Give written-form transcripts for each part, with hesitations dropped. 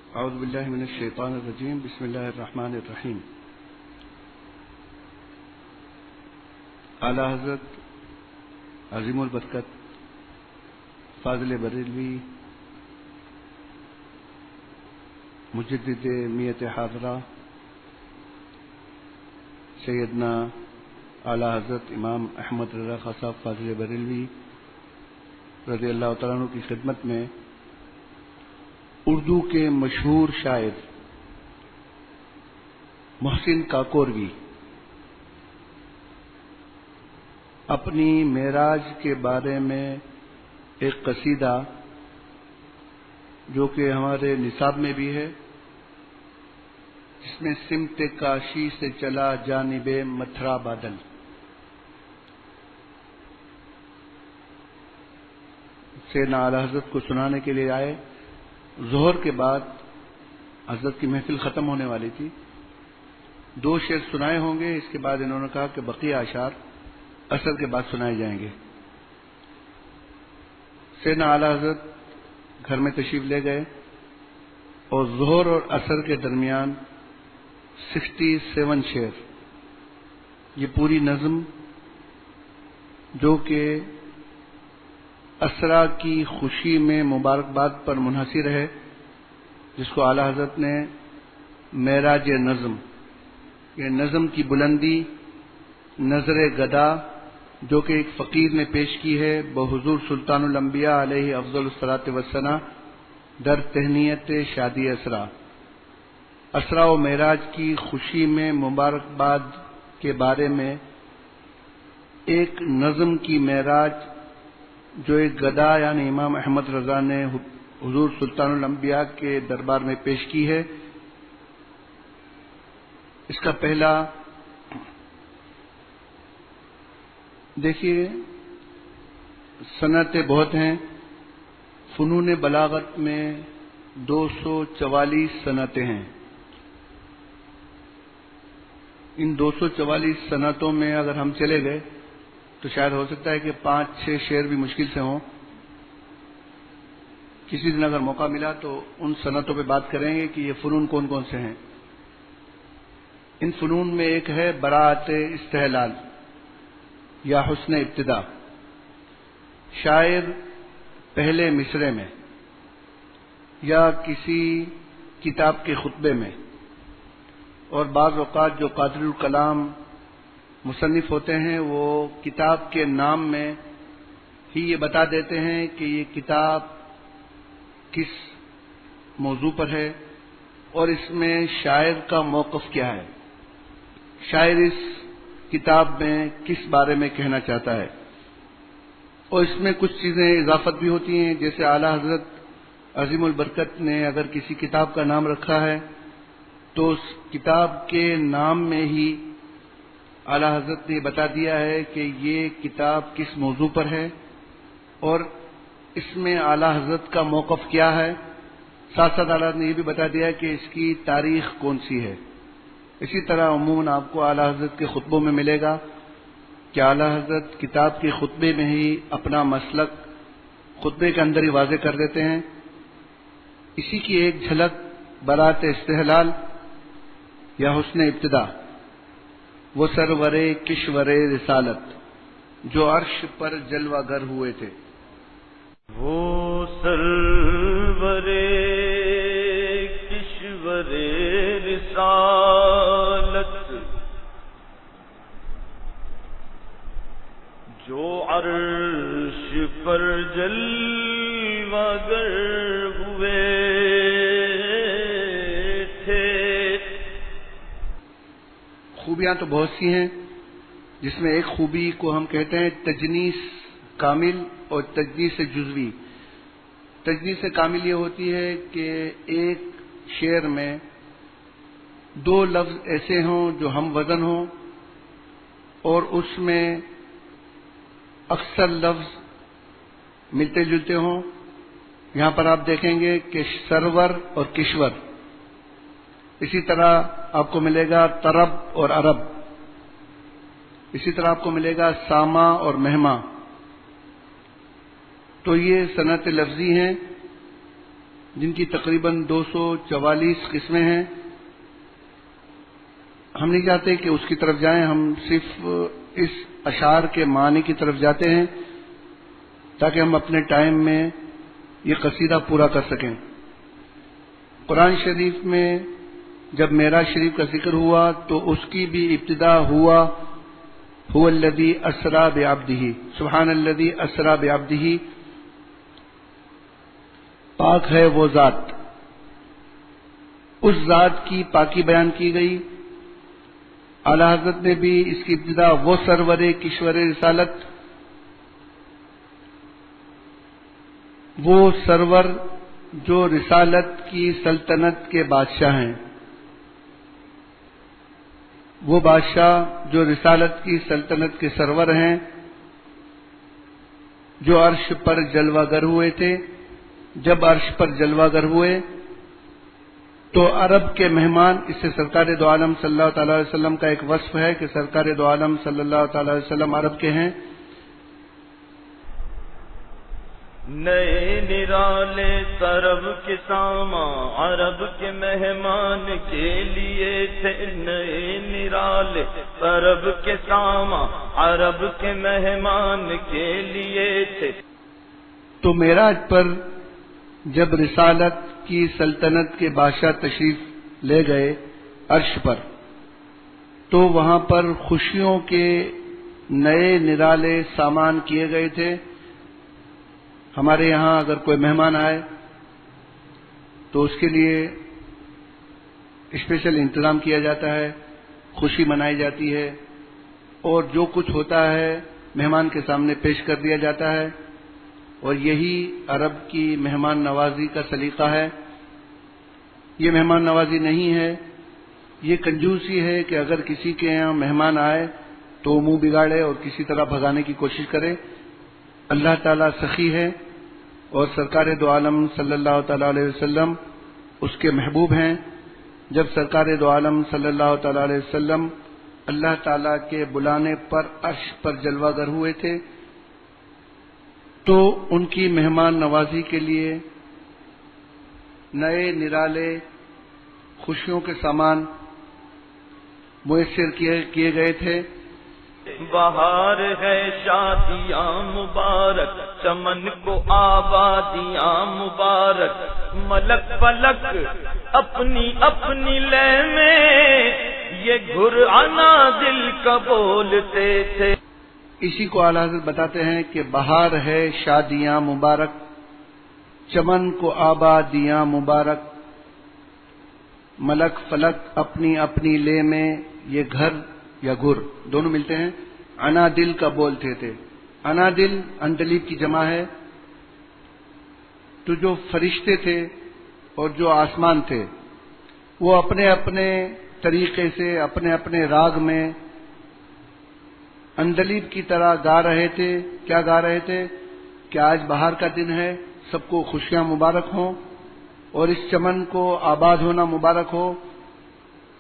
اعوذ باللہ من الشیطان الرجیم بسم اللہ الرحمن الرحیم۔ اعلیٰ حضرت عظیم البرکت فاضل بریلوی مجدد میت حاضرہ سیدنا اعلیٰ حضرت امام احمد رضا خان صاحب فاضل بریلوی رضی اللہ تعالیٰ عنہ کی خدمت میں اردو کے مشہور شاعر محسن کاکوروی اپنی معراج کے بارے میں ایک قصیدہ جو کہ ہمارے نصاب میں بھی ہے، جس میں سمت کاشی سے چلا جانب متھرا بادل، سیدنا اعلیٰ حضرت کو سنانے کے لیے آئے۔ ظہر کے بعد حضرت کی محفل ختم ہونے والی تھی، 2 شعر سنائے ہوں گے، اس کے بعد انہوں نے کہا کہ بقیہ اشعار عصر کے بعد سنائے جائیں گے۔ سیدنا اعلیٰ حضرت گھر میں تشریف لے گئے اور ظہر اور عصر کے درمیان 67 شعر، یہ پوری نظم جو کہ اسرا کی خوشی میں مبارکباد پر منحصر ہے، جس کو اعلیٰ حضرت نے معراج نظم، یہ نظم کی بلندی، نظر گدا جو کہ ایک فقیر نے پیش کی ہے، بحضور سلطان الانبیاء علیہ افضل الصلاۃ والسلام در تہنیت شادی اسرا، اسرا و معراج کی خوشی میں مبارکباد کے بارے میں ایک نظم کی معراج جو ایک گدا یعنی امام احمد رضا نے حضور سلطان الانبیاء کے دربار میں پیش کی ہے۔ اس کا پہلا دیکھیے، صنعتیں بہت ہیں، فنون بلاغت میں 244 صنعتیں ہیں۔ ان 244 صنعتوں میں اگر ہم چلے گئے تو شاید ہو سکتا ہے کہ 5-6 شعر بھی مشکل سے ہوں۔ کسی دن اگر موقع ملا تو ان صنعتوں پہ بات کریں گے کہ یہ فنون کون کون سے ہیں۔ ان فنون میں ایک ہے براءت استحلال یا حسن ابتدا۔ شاعر پہلے مصرعے میں یا کسی کتاب کے خطبے میں، اور بعض اوقات جو قادر الکلام مصنف ہوتے ہیں وہ کتاب کے نام میں ہی یہ بتا دیتے ہیں کہ یہ کتاب کس موضوع پر ہے اور اس میں شاعر کا موقف کیا ہے، شاعر اس کتاب میں کس بارے میں کہنا چاہتا ہے۔ اور اس میں کچھ چیزیں اضافت بھی ہوتی ہیں، جیسے اعلیٰ حضرت عظیم البرکت نے اگر کسی کتاب کا نام رکھا ہے تو اس کتاب کے نام میں ہی اعلیٰ حضرت نے بتا دیا ہے کہ یہ کتاب کس موضوع پر ہے اور اس میں اعلیٰ حضرت کا موقف کیا ہے۔ ساتھ ساتھ اعلیٰ حضرت نے یہ بھی بتا دیا ہے کہ اس کی تاریخ کون سی ہے۔ اسی طرح عموماً آپ کو اعلیٰ حضرت کے خطبوں میں ملے گا کہ اعلیٰ حضرت کتاب کے خطبے میں ہی اپنا مسلک خطبے کے اندر ہی واضح کر دیتے ہیں۔ اسی کی ایک جھلک براءت استحلال یا حسن ابتدا، وہ سرور کشور رسالت جو عرش پر جلوہ گر ہوئے تھے، وہ سرور کشور رسالت جو عرش پر جلوہ گر ہوئے تھے۔ خوبیاں تو بہت سی ہیں، جس میں ایک خوبی کو ہم کہتے ہیں تجنیس کامل اور تجنیس جزوی۔ تجنیس کامل یہ ہوتی ہے کہ ایک شعر میں 2 لفظ ایسے ہوں جو ہم وزن ہوں اور اس میں اکثر لفظ ملتے جلتے ہوں۔ یہاں پر آپ دیکھیں گے کہ سرور اور کشور، اسی طرح آپ کو ملے گا طرب اور عرب، اسی طرح آپ کو ملے گا ساما اور مہما۔ تو یہ صنعت لفظی ہیں جن کی تقریباً 244 قسمیں ہیں. ہم نہیں چاہتے کہ اس کی طرف جائیں، ہم صرف اس اشعار کے معنی کی طرف جاتے ہیں تاکہ ہم اپنے ٹائم میں یہ قصیدہ پورا کر سکیں. قرآن شریف میں جب معراج شریف کا ذکر ہوا تو اس کی بھی ابتدا ہوا هو الذی اسری بعبدہ، سبحان الذی اسری بعبدہ، پاک ہے وہ ذات. اس ذات کی پاکی بیان کی گئی. اعلی حضرت نے بھی اس کی ابتدا وہ سرور کشور رسالت، وہ سرور جو رسالت کی سلطنت کے بادشاہ ہیں، وہ بادشاہ جو رسالت کی سلطنت کے سرور ہیں، جو عرش پر جلوہ گر ہوئے تھے. جب عرش پر جلوہ گر ہوئے تو عرب کے مہمان، اس سے سرکار دو عالم صلی اللہ تعالی علیہ وسلم کا ایک وصف ہے کہ سرکار دو عالم صلی اللہ تعالی علیہ وسلم عرب کے ہیں. نئے نرالے طرب کے ساما عرب کے مہمان کے لیے تھے. نئے نرالے طرب کے ساما عرب کے مہمان کے لیے تھے. تو معراج پر جب رسالت کی سلطنت کے بادشاہ تشریف لے گئے عرش پر، تو وہاں پر خوشیوں کے نئے نرالے سامان کیے گئے تھے. ہمارے یہاں اگر کوئی مہمان آئے تو اس کے لیے اسپیشل انتظام کیا جاتا ہے، خوشی منائی جاتی ہے، اور جو کچھ ہوتا ہے مہمان کے سامنے پیش کر دیا جاتا ہے. اور یہی عرب کی مہمان نوازی کا سلیقہ ہے. یہ مہمان نوازی نہیں ہے، یہ کنجوسی ہے کہ اگر کسی کے یہاں مہمان آئے تو وہ منہ بگاڑے اور کسی طرح بھگانے کی کوشش کرے. اللہ تعالیٰ سخی ہے اور سرکار دو عالم صلی اللہ تعالی علیہ وسلم اس کے محبوب ہیں. جب سرکار دو عالم صلی اللہ تعالی علیہ وسلم اللہ تعالیٰ کے بلانے پر عرش پر جلوہ گر ہوئے تھے تو ان کی مہمان نوازی کے لیے نئے نرالے خوشیوں کے سامان میسر کیے گئے تھے. بہار ہے شادیاں مبارک، چمن کو آبادیاں مبارک، ملک فلک اپنی اپنی لے میں یہ گھر انا دل کا بولتے تھے. اسی کو اعلیٰ حضرت بتاتے ہیں کہ بہار ہے شادیاں مبارک، چمن کو آبادیاں مبارک، ملک فلک اپنی اپنی لے میں یہ گھر یا گر دونوں ملتے ہیں. انا دل کا بولتے تھے. انا دل اندلیب کی جمع ہے. تو جو فرشتے تھے اور جو آسمان تھے وہ اپنے اپنے طریقے سے اپنے اپنے راگ میں اندلیب کی طرح گا رہے تھے. کیا گا رہے تھے؟ کہ آج بہار کا دن ہے، سب کو خوشیاں مبارک ہوں اور اس چمن کو آباد ہونا مبارک ہو.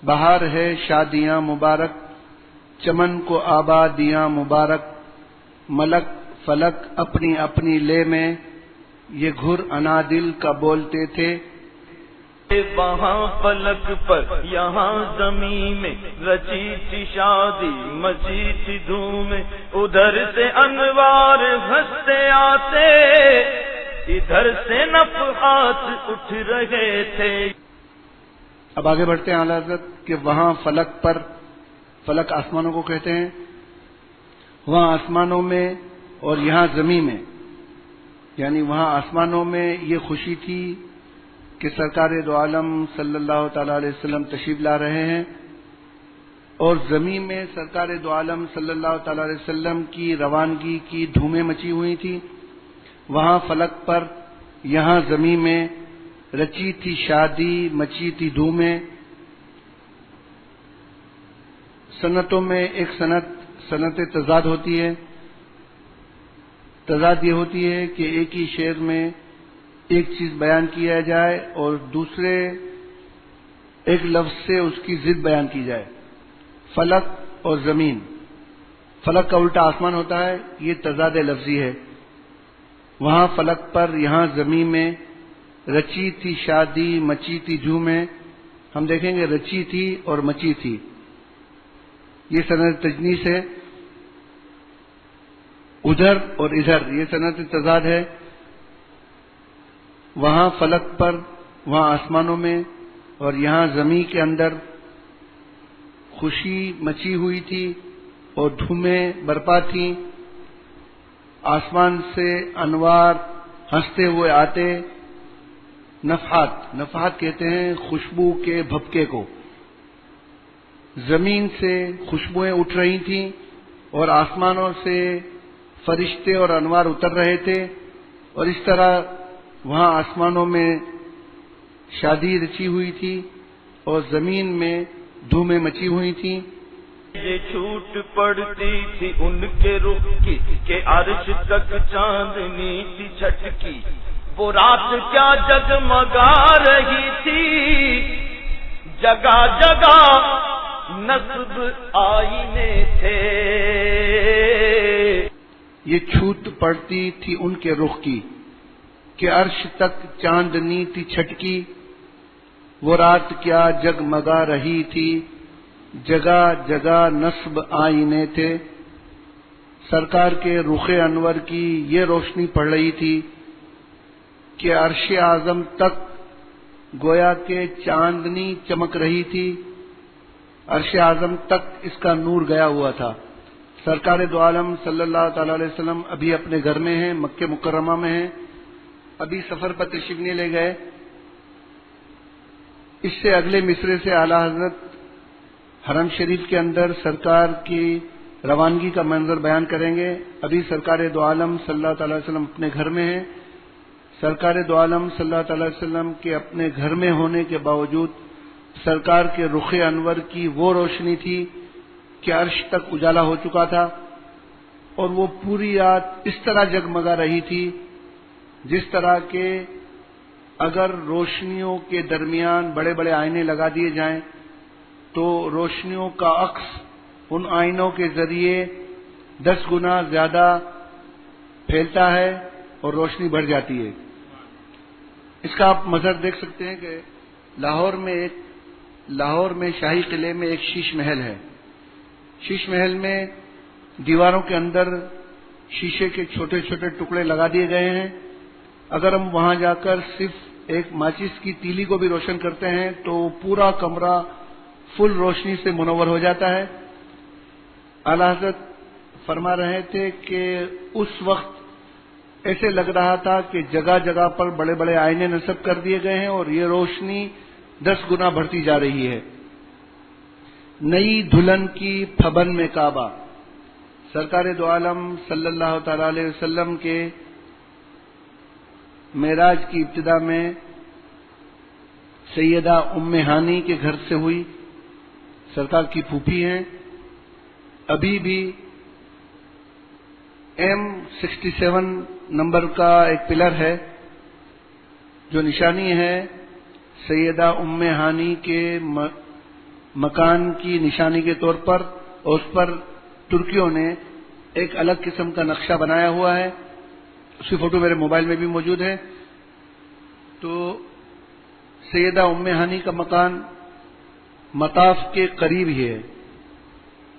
بہار ہے شادیاں مبارک، چمن کو آبادیاں مبارک، ملک فلک اپنی اپنی لے میں یہ گھر انا دل کا بولتے تھے. وہاں فلک پر یہاں زمین میں رچی تھی شادی، مچی تھی دھوم، ادھر سے انوار ہنستے آتے، ادھر سے نفحات اٹھ رہے تھے. اب آگے بڑھتے ہیں اعلیٰ حضرت کہ وہاں فلک پر، فلک آسمانوں کو کہتے ہیں، وہاں آسمانوں میں اور یہاں زمین میں، یعنی وہاں آسمانوں میں یہ خوشی تھی کہ سرکار دو عالم صلی اللہ تعالی علیہ وسلم تشریف لا رہے ہیں، اور زمین میں سرکار دو عالم صلی اللہ تعالی علیہ وسلم کی روانگی کی دھومیں مچی ہوئی تھی. وہاں فلک پر یہاں زمین میں رچی تھی شادی، مچی تھی دھومیں. سنتوں میں ایک سنت تضاد ہوتی ہے. تضاد یہ ہوتی ہے کہ ایک ہی شعر میں ایک چیز بیان کیا جائے اور دوسرے ایک لفظ سے اس کی ضد بیان کی جائے. فلک اور زمین، فلک کا الٹا آسمان ہوتا ہے، یہ تضاد لفظی ہے. وہاں فلک پر یہاں زمین میں رچی تھی شادی مچی تھی جھومیں، ہم دیکھیں گے رچی تھی اور مچی تھی، یہ سند تجنیس ہے. ادھر اور ادھر یہ سند تضاد ہے. وہاں فلک پر، وہاں آسمانوں میں، اور یہاں زمین کے اندر خوشی مچی ہوئی تھی اور دھومیں برپا تھیں. آسمان سے انوار ہنستے ہوئے آتے. نفحات، نفحات کہتے ہیں خوشبو کے بھپکے کو. زمین سے خوشبوئیں اٹھ رہی تھیں اور آسمانوں سے فرشتے اور انوار اتر رہے تھے، اور اس طرح وہاں آسمانوں میں شادی رچی ہوئی تھی اور زمین میں دھومیں مچی ہوئی تھیں. یہ چھوٹ پڑتی تھی ان کے رخ کی کہ عرش تک چاندنی تھی چھٹکی. وہ رات کیا جگمگا رہی تھی، جگہ جگہ نصب آئینے تھے. یہ چھوٹ پڑتی تھی ان کے رخ کی کہ عرش تک چاندنی تھی چھٹکی. وہ رات کیا جگمگا رہی تھی، جگہ جگہ نصب آئینے تھے. سرکار کے رخ انور کی یہ روشنی پڑ رہی تھی کہ عرش اعظم تک گویا کہ چاندنی چمک رہی تھی. عرش اعظم تک اس کا نور گیا ہوا تھا. سرکار دو عالم صلی اللہ تعالی علیہ وسلم ابھی اپنے گھر میں ہیں، مکہ مکرمہ میں ہیں، ابھی سفر پر تشریف نہیں لے گئے. اس سے اگلے مصرے سے اعلیٰ حضرت حرم شریف کے اندر سرکار کی روانگی کا منظر بیان کریں گے. ابھی سرکار دو عالم صلی اللہ تعالی علیہ وسلم اپنے گھر میں ہیں. سرکار دو عالم صلی اللہ تعالی علیہ وسلم کے اپنے گھر میں ہونے کے باوجود سرکار کے رخ انور کی وہ روشنی تھی کہ عرش تک اجالا ہو چکا تھا، اور وہ پوری رات اس طرح جگمگا رہی تھی جس طرح کہ اگر روشنیوں کے درمیان بڑے بڑے آئینے لگا دیے جائیں تو روشنیوں کا عکس ان آئینوں کے ذریعے 10 گنا زیادہ پھیلتا ہے اور روشنی بڑھ جاتی ہے. اس کا آپ منظر دیکھ سکتے ہیں کہ لاہور میں شاہی قلعے میں ایک شیش محل ہے. شیش محل میں دیواروں کے اندر شیشے کے چھوٹے چھوٹے ٹکڑے لگا دیے گئے ہیں. اگر ہم وہاں جا کر صرف ایک ماچس کی تیلی کو بھی روشن کرتے ہیں تو پورا کمرہ فل روشنی سے منور ہو جاتا ہے. اعلیٰ حضرت فرما رہے تھے کہ اس وقت ایسے لگ رہا تھا کہ جگہ جگہ پر بڑے بڑے آئینے نصب کر دیے گئے ہیں اور یہ روشنی 10 گنا بڑھتی جا رہی ہے. نئی دلہن کی پھبن میں کعبہ. سرکار دو عالم صلی اللہ تعالی علیہ وسلم کے معراج کی ابتدا میں سیدہ ام ہانی کے گھر سے ہوئی. سرکار کی پھوپھی ہیں. ابھی بھی M67 نمبر کا ایک پلر ہے جو نشانی ہے سیدہ ام ہانی کے مکان کی نشانی کے طور پر، اور اس پر ترکیوں نے ایک الگ قسم کا نقشہ بنایا ہوا ہے. اس کی فوٹو میرے موبائل میں بھی موجود ہے. تو سیدہ ام ہانی کا مکان مطاف کے قریب ہی ہے.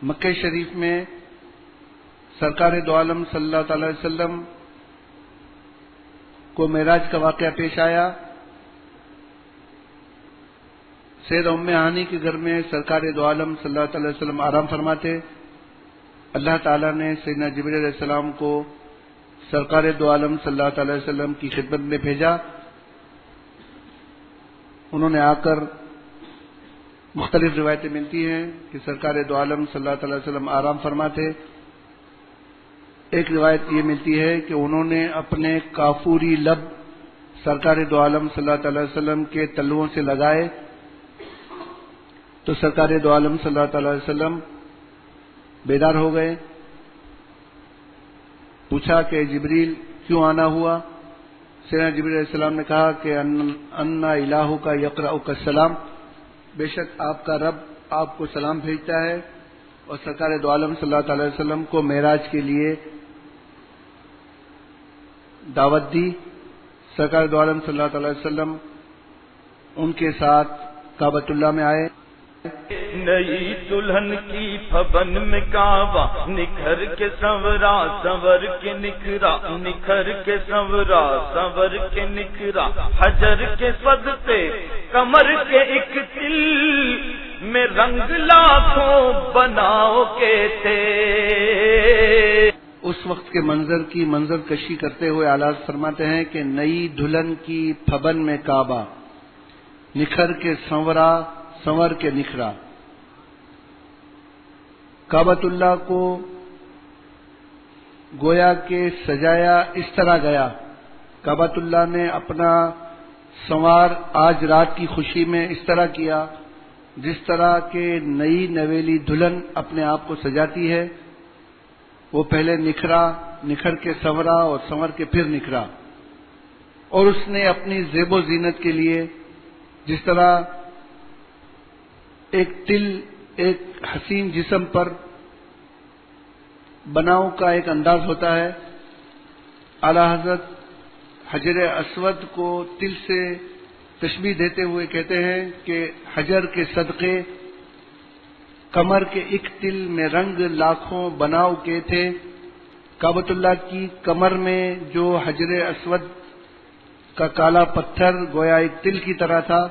مکہ شریف میں سرکار دو عالم صلی اللہ تعالی علیہ وسلم کو معراج کا واقعہ پیش آیا. سیدہ ام ہانی کے گھر میں سرکار دو عالم صلی اللہ تعالی وسلم آرام فرماتے. اللہ تعالیٰ نے سیدنا جبرائیل علیہ السلام کو سرکار دو عالم صلی اللہ تعالی وسلم کی خدمت میں بھیجا. انہوں نے آ کر مختلف روایتیں ملتی ہیں کہ سرکار دو عالم صلی اللہ تعالی وسلم آرام فرماتے. ایک روایت یہ ملتی ہے کہ انہوں نے اپنے کافوری لب سرکار دو عالم صلی اللہ تعالی وسلم کے تلوؤں سے لگائے تو سرکار دو عالم صلی اللہ تعالی وسلم بیدار ہو گئے. پوچھا کہ جبریل کیوں آنا ہوا؟ سیدنا جبریل علیہ السلام نے کہا کہ ان الہ کا یقرأک السلام، بے شک آپ کا رب آپ کو سلام بھیجتا ہے. اور سرکار دو عالم صلی اللہ تعالی وسلم کو معراج کے لیے دعوت دی. سرکار دو عالم صلی اللہ علیہ وسلم ان کے ساتھ کعبۃ اللہ میں آئے. نئی دلہن کی پھبن میں کعبہ نکھر کے سنورا سنور کے نکھرا نکھر کے سنورا سنور کے نکھرا حجر کے صدقے کمر کے ایک تل میں رنگ لاکھوں بناؤ کے تھے. اس وقت کے منظر کی منظر کشی کرتے ہوئے اعلیٰ فرماتے ہیں کہ نئی دلہن کی پھبن میں کعبہ نکھر کے سنورا سنور کے نکھرا. کعبۃ اللہ کو گویا کہ سجایا اس طرح گیا. کعبۃ اللہ نے اپنا سنوار آج رات کی خوشی میں اس طرح کیا جس طرح کہ نئی نویلی دلہن اپنے آپ کو سجاتی ہے. وہ پہلے نکھرا، نکھر کے سنورا اور سنور کے پھر نکھرا. اور اس نے اپنی زیب و زینت کے لیے جس طرح ایک تل ایک حسین جسم پر بناؤ کا ایک انداز ہوتا ہے، اعلیٰ حضرت حجر اسود کو تل سے تشبیہ دیتے ہوئے کہتے ہیں کہ حجر کے صدقے کمر کے ایک تل میں رنگ لاکھوں بناؤ کے تھے. کعبۃ اللہ کی کمر میں جو حجر اسود کا کالا پتھر گویا ایک تل کی طرح تھا،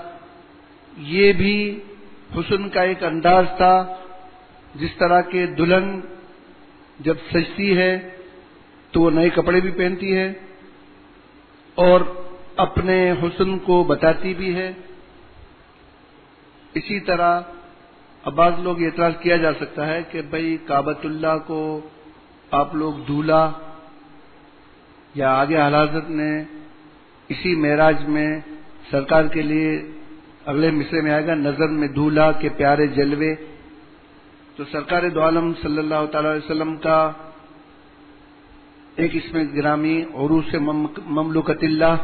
یہ بھی حسن کا ایک انداز تھا. جس طرح کہ دلہن جب سجتی ہے تو وہ نئے کپڑے بھی پہنتی ہے اور اپنے حسن کو بتاتی بھی ہے. اسی طرح اب بعض لوگ اعتراض کیا جا سکتا ہے کہ بھئی کعبۃ اللہ کو آپ لوگ دھولا، یا آگے اعلیٰ حضرت نے اسی معراج میں سرکار کے لیے اگلے مصرے میں آئے گا نظر میں دھولا کے پیارے جلوے. تو سرکار دو عالم صلی اللہ تعالی علیہ وسلم کا ایک اسم گرامی عروس مملکت اللہ،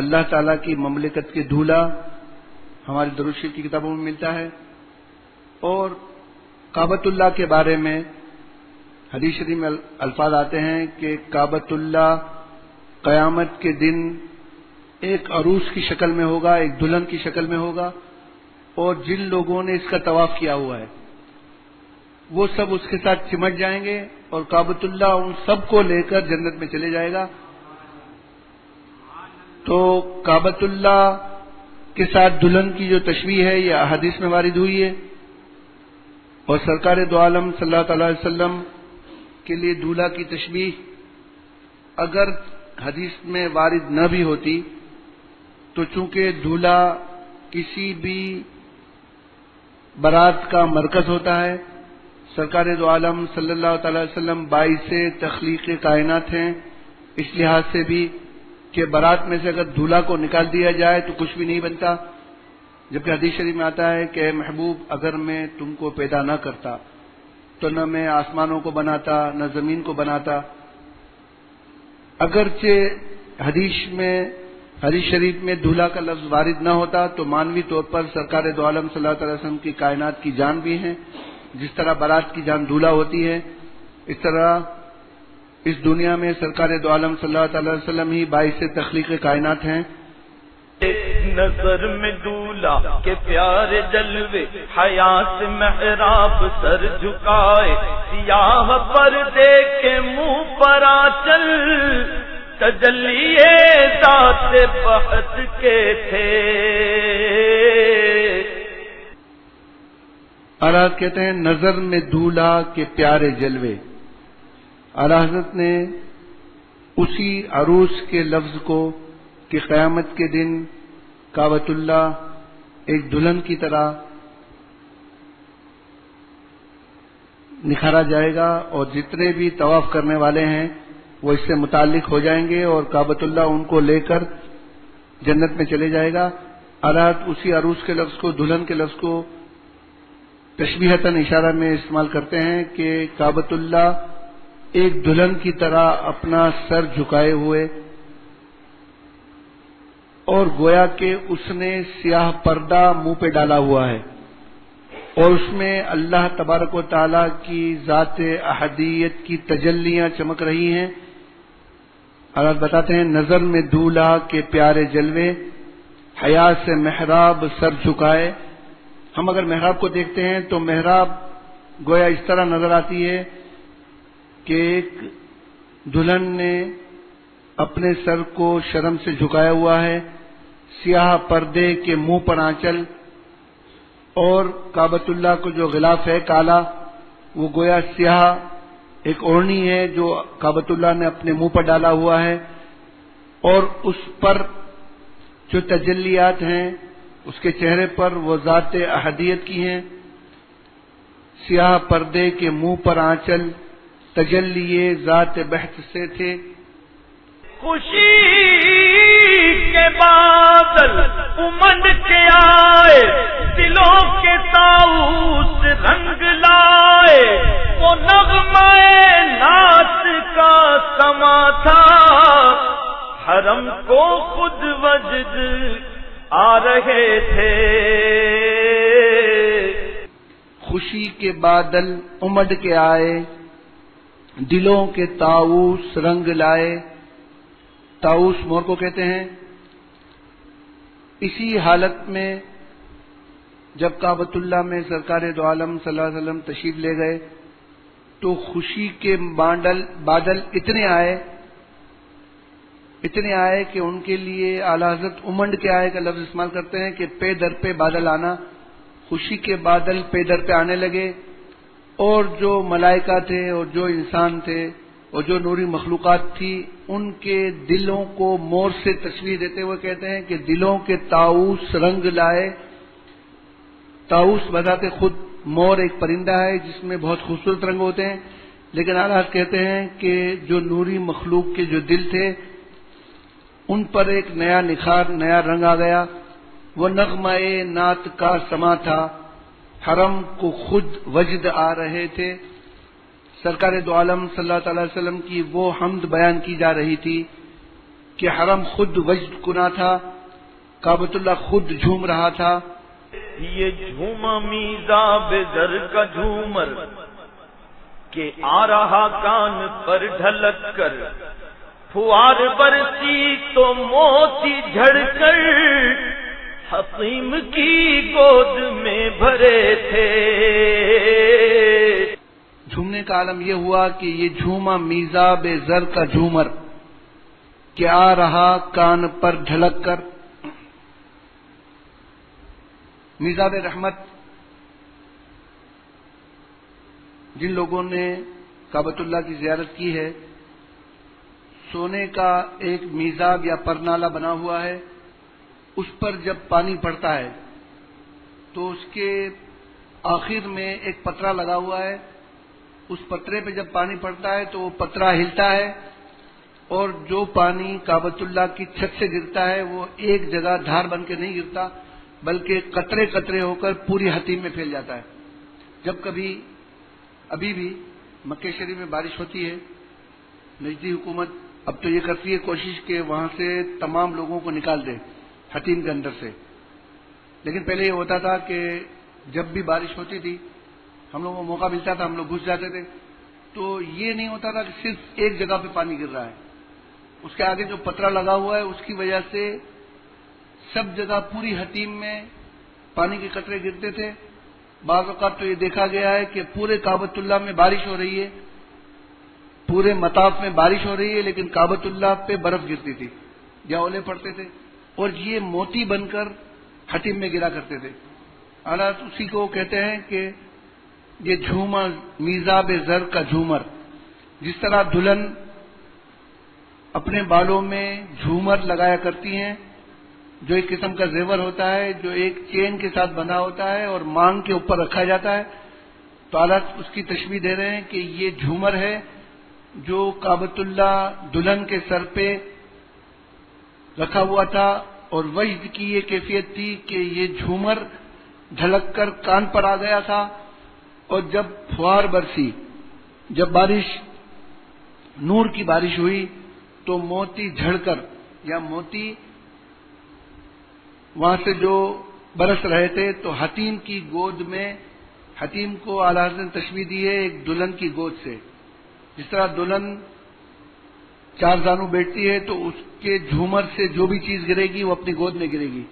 اللہ تعالیٰ کی مملکت کے دھولا، ہماری درود شریف کی کتابوں میں ملتا ہے. اور کعبۃ اللہ کے بارے میں حدیث شریف میں الفاظ آتے ہیں کہ کعبۃ اللہ قیامت کے دن ایک عروس کی شکل میں ہوگا، ایک دلہن کی شکل میں ہوگا، اور جن لوگوں نے اس کا طواف کیا ہوا ہے وہ سب اس کے ساتھ چمٹ جائیں گے اور کعبۃ اللہ ان سب کو لے کر جنت میں چلے جائے گا. تو کعبۃ اللہ کے ساتھ دلہن کی جو تشبیہ ہے یہ احادیث میں وارد ہوئی ہے، اور سرکار دو عالم صلی اللہ تعالی علیہ وسلم کے لیے دولہا کی تشبیہ اگر حدیث میں وارد نہ بھی ہوتی تو چونکہ دولہا کسی بھی بارات کا مرکز ہوتا ہے، سرکار دو عالم صلی اللہ تعالی علیہ وسلم باعث تخلیق کائنات ہیں، اس لحاظ سے بھی کہ بارات میں سے اگر دولہا کو نکال دیا جائے تو کچھ بھی نہیں بنتا. جبکہ حدیث شریف میں آتا ہے کہ اے محبوب اگر میں تم کو پیدا نہ کرتا تو نہ میں آسمانوں کو بناتا نہ زمین کو بناتا. اگرچہ حدیث شریف میں دولہا کا لفظ وارد نہ ہوتا تو مانوی طور پر سرکار دو عالم صلی اللہ علیہ وسلم کی کائنات کی جان بھی ہیں. جس طرح بارات کی جان دولہا ہوتی ہے، اس طرح اس دنیا میں سرکار دو عالم صلی اللہ علیہ وسلم ہی باعث تخلیق کائنات ہیں. نظر میں دولہا کے پیارے جلوے، حیات محراب سر جھکائے، سیاہ پردے کے منہ پر آنچل، تجلی ذات بہت کے تھے. اعلیٰ کہتے ہیں نظر میں دولہا کے پیارے جلوے. اعلیٰ حضرت نے اسی عروس کے لفظ کو کہ قیامت کے دن کعبۃ اللہ ایک دلہن کی طرح نکھارا جائے گا اور جتنے بھی طواف کرنے والے ہیں وہ اس سے متعلق ہو جائیں گے اور کعبۃ اللہ ان کو لے کر جنت میں چلے جائے گا. اعلیٰ اسی عروس کے لفظ کو، دلہن کے لفظ کو تشبیہتاً اشارہ میں استعمال کرتے ہیں کہ کعبۃ اللہ ایک دلہن کی طرح اپنا سر جھکائے ہوئے اور گویا کہ اس نے سیاہ پردہ منہ پہ ڈالا ہوا ہے اور اس میں اللہ تبارک و تعالی کی ذات احدیت کی تجلیاں چمک رہی ہیں. حضرت بتاتے ہیں نظر میں دولہا کے پیارے جلوے، حیا سے محراب سر جھکائے. ہم اگر محراب کو دیکھتے ہیں تو محراب گویا اس طرح نظر آتی ہے کہ ایک دلہن نے اپنے سر کو شرم سے جھکایا ہوا ہے، سیاہ پردے کے منہ پر آنچل، اور کعبۃ اللہ کو جو غلاف ہے کالا، وہ گویا سیاہ ایک اوڑھنی ہے جو کعبۃ اللہ نے اپنے منہ پر ڈالا ہوا ہے، اور اس پر جو تجلیات ہیں اس کے چہرے پر وہ ذات احدیت کی ہیں. سیاہ پردے کے منہ پر آنچل، تجلیے ذات بہت سے تھے. خوشی کے بادل امنڈ کے آئے، دلوں کے طاؤس رنگ لائے، وہ نغمہ نعت کا سما تھا، حرم کو خود وجد آ رہے تھے. خوشی کے بادل امڈ کے آئے، دلوں کے طاؤس رنگ لائے. طاؤس مور کو کہتے ہیں. اسی حالت میں جب کعبۃ اللہ میں سرکار دو عالم صلی اللہ علیہ وسلم تشریف لے گئے تو خوشی کے بادل اتنے آئے کہ ان کے لیے اعلی حضرت امنڈ کے آئے کا لفظ استعمال کرتے ہیں کہ پے در پہ بادل آنا. خوشی کے بادل پے در پہ آنے لگے، اور جو ملائکہ تھے اور جو انسان تھے اور جو نوری مخلوقات تھی ان کے دلوں کو مور سے تشبیہ دیتے ہوئے کہتے ہیں کہ دلوں کے طاؤس رنگ لائے. طاؤس بذات خود مور ایک پرندہ ہے جس میں بہت خوبصورت رنگ ہوتے ہیں، لیکن اعلیٰ کہتے ہیں کہ جو نوری مخلوق کے جو دل تھے ان پر ایک نیا نکھار، نیا رنگ آ گیا. وہ نغمہ نعت کا سما تھا، حرم کو خود وجد آ رہے تھے. سرکار دو عالم صلی اللہ تعالی وسلم کی وہ حمد بیان کی جا رہی تھی کہ حرم خود وجد کنا تھا، کعبۃ اللہ خود جھوم رہا تھا. یہ جھوما میزاب زر کا جھومر کہ آ رہا کان پر ڈھلک کر، فوار برسی تو موتی جھڑ کر حقیم کی گود میں بھرے تھے. جھومنے کا عالم یہ ہوا کہ یہ جھوما میزاب زر کا جھومر کہ آ رہا کان پر ڈھلک کر. میزاب رحمت جن لوگوں نے کعبۃ اللہ کی زیارت کی ہے، سونے کا ایک میزاب یا پرنالہ بنا ہوا ہے، اس پر جب پانی پڑتا ہے تو اس کے آخر میں ایک پترا لگا ہوا ہے. اس پترے پہ جب پانی پڑتا ہے تو وہ پترا ہلتا ہے، اور جو پانی کعبۃ اللہ کی چھت سے گرتا ہے وہ ایک جگہ دھار بن کے نہیں گرتا بلکہ قطرے قطرے ہو کر پوری حتیم میں پھیل جاتا ہے. جب کبھی ابھی بھی مکہ شریف میں بارش ہوتی ہے، نجدی حکومت اب تو یہ کرتی ہے کوشش کہ وہاں سے تمام لوگوں کو نکال دے حتیم کے اندر سے، لیکن پہلے یہ ہوتا تھا کہ جب بھی بارش ہوتی تھی ہم لوگوں کو موقع ملتا تھا، ہم لوگ گھس جاتے تھے. تو یہ نہیں ہوتا تھا کہ صرف ایک جگہ پہ پانی گر رہا ہے، اس کے آگے جو پترا لگا ہوا ہے اس کی وجہ سے سب جگہ پوری حتیم میں پانی کے قطرے گرتے تھے. بعض اوقات تو یہ دیکھا گیا ہے کہ پورے کعبۃ اللہ میں بارش ہو رہی ہے، پورے مطاف میں بارش ہو رہی ہے، لیکن کعبۃ اللہ پہ برف گرتی تھی یا اولے پڑتے تھے، اور یہ موتی بن کر حتیم میں گرا کرتے تھے. حالات اسی کو کہتے ہیں کہ یہ جھوما میزاب زر کا جھومر. جس طرح دلہن اپنے بالوں میں جھومر لگایا کرتی ہیں جو ایک قسم کا زیور ہوتا ہے جو ایک چین کے ساتھ بندھا ہوتا ہے اور مانگ کے اوپر رکھا جاتا ہے، تو حالات اس کی تشبیہ دے رہے ہیں کہ یہ جھومر ہے جو کعبۃ اللہ دلہن کے سر پہ رکھا ہوا تھا، اور وجد کی یہ کیفیت تھی کہ یہ جھومر ڈھلک کر کان پر آ گیا تھا، اور جب فوار برسی، جب بارش نور کی بارش ہوئی تو موتی جھڑ کر، یا موتی وہاں سے جو برس رہے تھے تو حتیم کی گود میں، حتیم کو اعلیٰ حضرت نے تشبیہ دی ہے ایک دلہن کی گود سے. جس طرح دلہن 4 زانو بیٹھتی ہے تو اس کے جھومر سے جو بھی چیز گرے گی وہ اپنی گود میں گرے گی.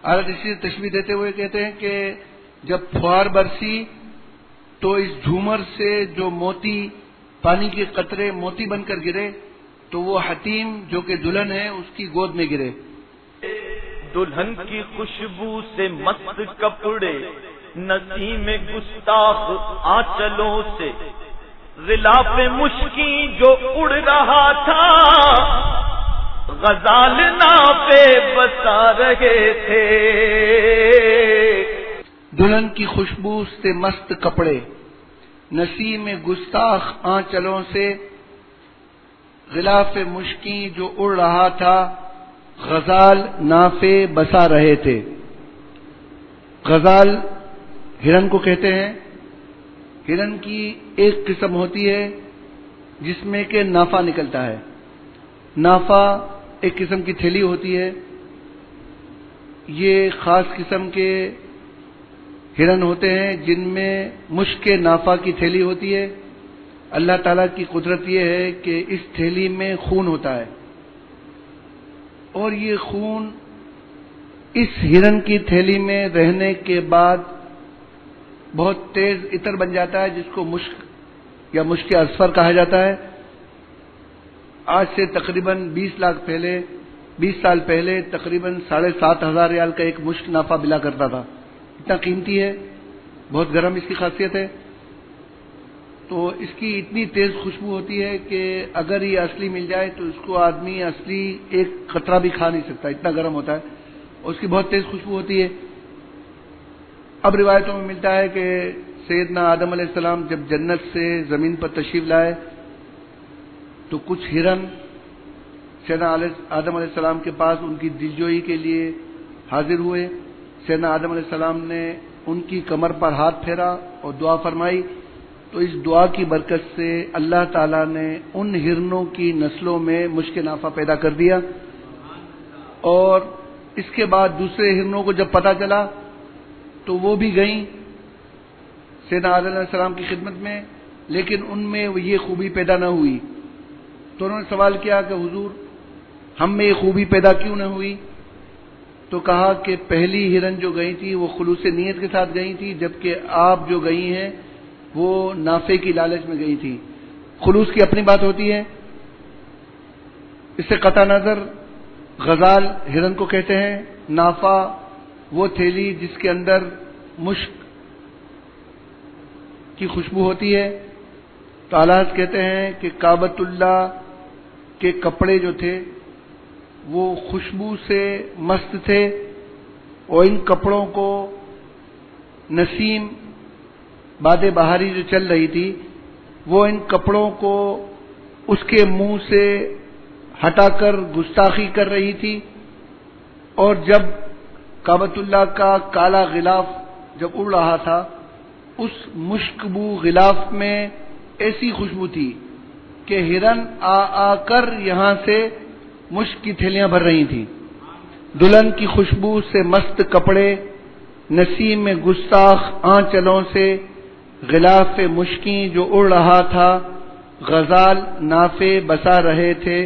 حضرت اسی سے تشبیہ دیتے ہوئے کہتے ہیں کہ جب فوار برسی تو اس جھومر سے جو موتی، پانی کے قطرے موتی بن کر گرے تو وہ حتیم جو کہ دلہن ہے اس کی گود میں گرے. دلہن کی خوشبو سے مست کپڑے، نسیم گستاخ آنچلوں سے غلاف مشکی جو اڑ رہا تھا، غزال نافے بسا رہے تھے. دلہن کی خوشبو سے مست کپڑے، نسیم گستاخ آنچلوں سے غلاف مشکی جو اڑ رہا تھا، غزال نافے بسا رہے تھے. غزال ہرن کو کہتے ہیں. ہرن کی ایک قسم ہوتی ہے جس میں کہ نافہ نکلتا ہے. نافہ ایک قسم کی تھیلی ہوتی ہے. یہ خاص قسم کے ہرن ہوتے ہیں جن میں مشک نافہ کی تھیلی ہوتی ہے. اللہ تعالیٰ کی قدرت یہ ہے کہ اس تھیلی میں خون ہوتا ہے اور یہ خون اس ہرن کی تھیلی میں رہنے کے بعد بہت تیز عطر بن جاتا ہے جس کو مشک یا مشک اصفر کہا جاتا ہے. آج سے تقریباً 20 سال پہلے تقریباً 7,500 ریال کا ایک مشک نافہ ملا کرتا تھا. اتنا قیمتی ہے، بہت گرم اس کی خاصیت ہے. تو اس کی اتنی تیز خوشبو ہوتی ہے کہ اگر یہ اصلی مل جائے تو اس کو آدمی اصلی ایک قطرہ بھی کھا نہیں سکتا، اتنا گرم ہوتا ہے اور اس کی بہت تیز خوشبو ہوتی ہے. اب روایتوں میں ملتا ہے کہ سیدنا آدم علیہ السلام جب جنت سے زمین پر تشریف لائے تو کچھ ہرن سیدنا آدم علیہ السلام کے پاس ان کی دلجوئی کے لیے حاضر ہوئے. سیدنا آدم علیہ السلام نے ان کی کمر پر ہاتھ پھیرا اور دعا فرمائی تو اس دعا کی برکت سے اللہ تعالیٰ نے ان ہرنوں کی نسلوں میں مشک نافہ پیدا کر دیا. اور اس کے بعد دوسرے ہرنوں کو جب پتہ چلا تو وہ بھی گئیں سیدنا آدم علیہ السلام کی خدمت میں، لیکن ان میں یہ خوبی پیدا نہ ہوئی. تو انہوں نے سوال کیا کہ حضور ہم میں یہ خوبی پیدا کیوں نہ ہوئی؟ تو کہا کہ پہلی ہرن جو گئی تھی وہ خلوص نیت کے ساتھ گئی تھی، جبکہ آپ جو گئی ہیں وہ نافے کی لالچ میں گئی تھی. خلوص کی اپنی بات ہوتی ہے. اس سے قطع نظر غزال ہرن کو کہتے ہیں. نافہ وہ تھیلی جس کے اندر مشک کی خوشبو ہوتی ہے. تو حضرت کہتے ہیں کہ کعبۃ اللہ کے کپڑے جو تھے وہ خوشبو سے مست تھے اور ان کپڑوں کو نسیم باد بہاری جو چل رہی تھی وہ ان کپڑوں کو اس کے منہ سے ہٹا کر گستاخی کر رہی تھی. اور جب کعبۃ اللہ کا کالا غلاف جب اڑ رہا تھا اس مشکبو غلاف میں ایسی خوشبو تھی کہ ہرن آ کر یہاں سے مشک کی تھیلیاں بھر رہی تھیں. دلہن کی خوشبو سے مست کپڑے، نسیم میں گستاخ آنچلوں سے غلاف مشکی جو اڑ رہا تھا، غزال نافے بسا رہے تھے.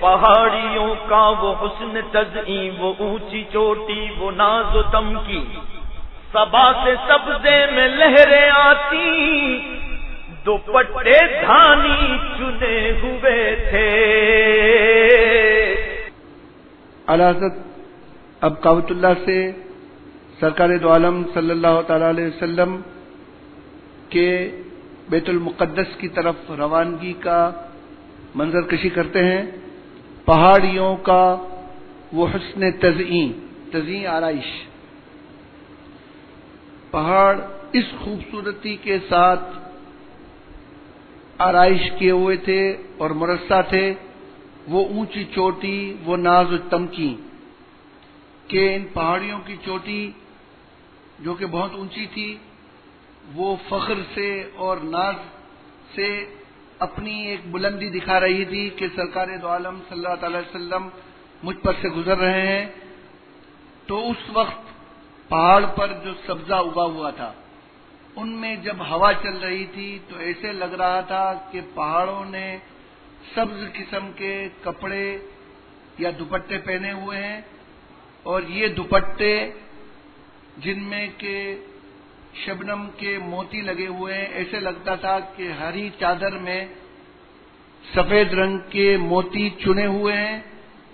پہاڑیوں کا وہ حسن تزئین، وہ اونچی چوٹی، وہ ناز و تمکی، صبا سے سبزے میں لہریں آتی، دوپٹے دھانی چنے ہوئے تھے. اعلی حضرت اب کعبۃ اللہ سے سرکار دو عالم صلی اللہ تعالی علیہ وسلم کے بیت المقدس کی طرف روانگی کا منظر کشی کرتے ہیں. پہاڑیوں کا وہ حسن تزئین آرائش، پہاڑ اس خوبصورتی کے ساتھ آرائش کیے ہوئے تھے اور مرصع تھے. وہ اونچی چوٹی، وہ ناز و تمکی، کہ ان پہاڑیوں کی چوٹی جو کہ بہت اونچی تھی وہ فخر سے اور ناز سے اپنی ایک بلندی دکھا رہی تھی کہ سرکار دو عالم صلی اللہ تعالی وسلم مجھ پر سے گزر رہے ہیں. تو اس وقت پہاڑ پر جو سبزہ اگا ہوا تھا ان میں جب ہوا چل رہی تھی تو ایسے لگ رہا تھا کہ پہاڑوں نے سبز قسم کے کپڑے یا دوپٹے پہنے ہوئے ہیں، اور یہ دوپٹے جن میں کہ شبنم کے موتی لگے ہوئے ہیں، ایسے لگتا تھا کہ ہری چادر میں سفید رنگ کے موتی چنے ہوئے ہیں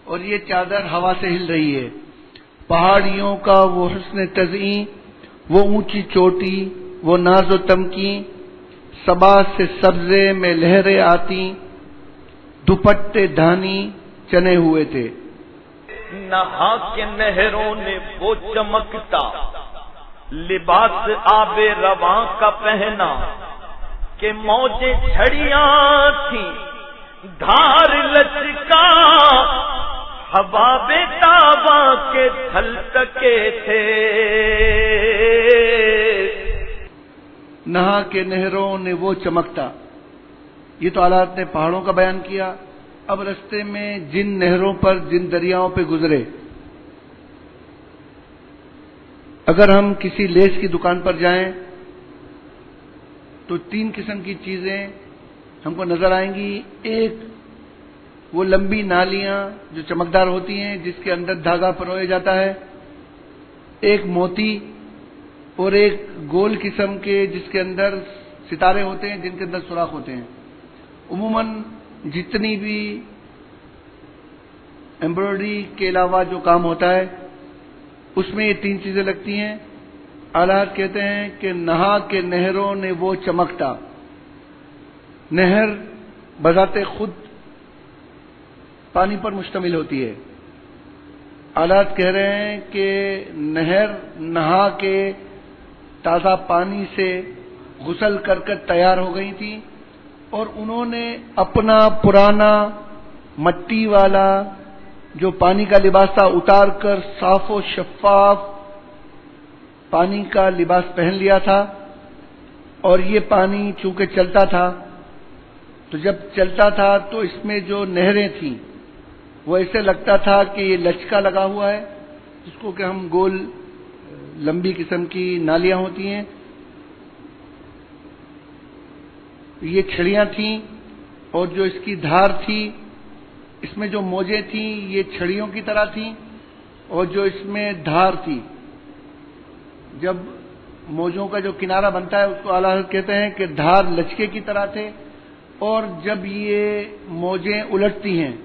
اور یہ چادر ہوا سے ہل رہی ہے۔ پہاڑیوں کا وہ حسن تزئین، وہ اونچی چوٹی، وہ ناز و تمکین، صبا سے سبزے میں لہریں آتی، دوپٹے دھانی چنے ہوئے تھے۔ نہا کے نہروں نے وہ چمکتا لباس آب رواں کا پہنا کہ موجیں چھڑیاں تھیں دھار لچکا، حباب تابا کے تھل تکے تھے۔ نہا کے نہروں نے وہ چمکتا، یہ تو حالات نے پہاڑوں کا بیان کیا۔ اب رستے میں جن نہروں پر، جن دریاؤں پہ گزرے، اگر ہم کسی لیس کی دکان پر جائیں تو 3 قسم کی چیزیں ہم کو نظر آئیں گی۔ ایک وہ لمبی نالیاں جو چمکدار ہوتی ہیں جس کے اندر دھاگا پرویا جاتا ہے، ایک موتی، اور ایک گول قسم کے جس کے اندر ستارے ہوتے ہیں جن کے اندر سوراخ ہوتے ہیں۔ عموماً جتنی بھی ایمبرائڈری کے علاوہ جو کام ہوتا ہے اس میں یہ 3 چیزیں لگتی ہیں۔ آلات کہتے ہیں کہ نہا کے نہروں نے وہ چمکتا۔ نہر بذات خود پانی پر مشتمل ہوتی ہے۔ آلات کہہ رہے ہیں کہ نہر نہا کے تازہ پانی سے غسل کر کر تیار ہو گئی تھی، اور انہوں نے اپنا پرانا مٹی والا جو پانی کا لباس تھا اتار کر صاف و شفاف پانی کا لباس پہن لیا تھا، اور یہ پانی چونکہ چلتا تھا تو جب چلتا تھا تو اس میں جو نہریں تھیں وہ ایسے لگتا تھا کہ یہ لچکا لگا ہوا ہے، جس کو کہ ہم گول لمبی قسم کی نالیاں ہوتی ہیں، یہ چھڑیاں تھیں، اور جو اس کی دھار تھی، اس میں جو موجیں تھیں یہ چھڑیوں کی طرح تھیں، اور جو اس میں دھار تھی، جب موجوں کا جو کنارہ بنتا ہے اس کو اعلیٰ حضرت کہتے ہیں کہ دھار لچکے کی طرح تھے، اور جب یہ موجیں الٹتی ہیں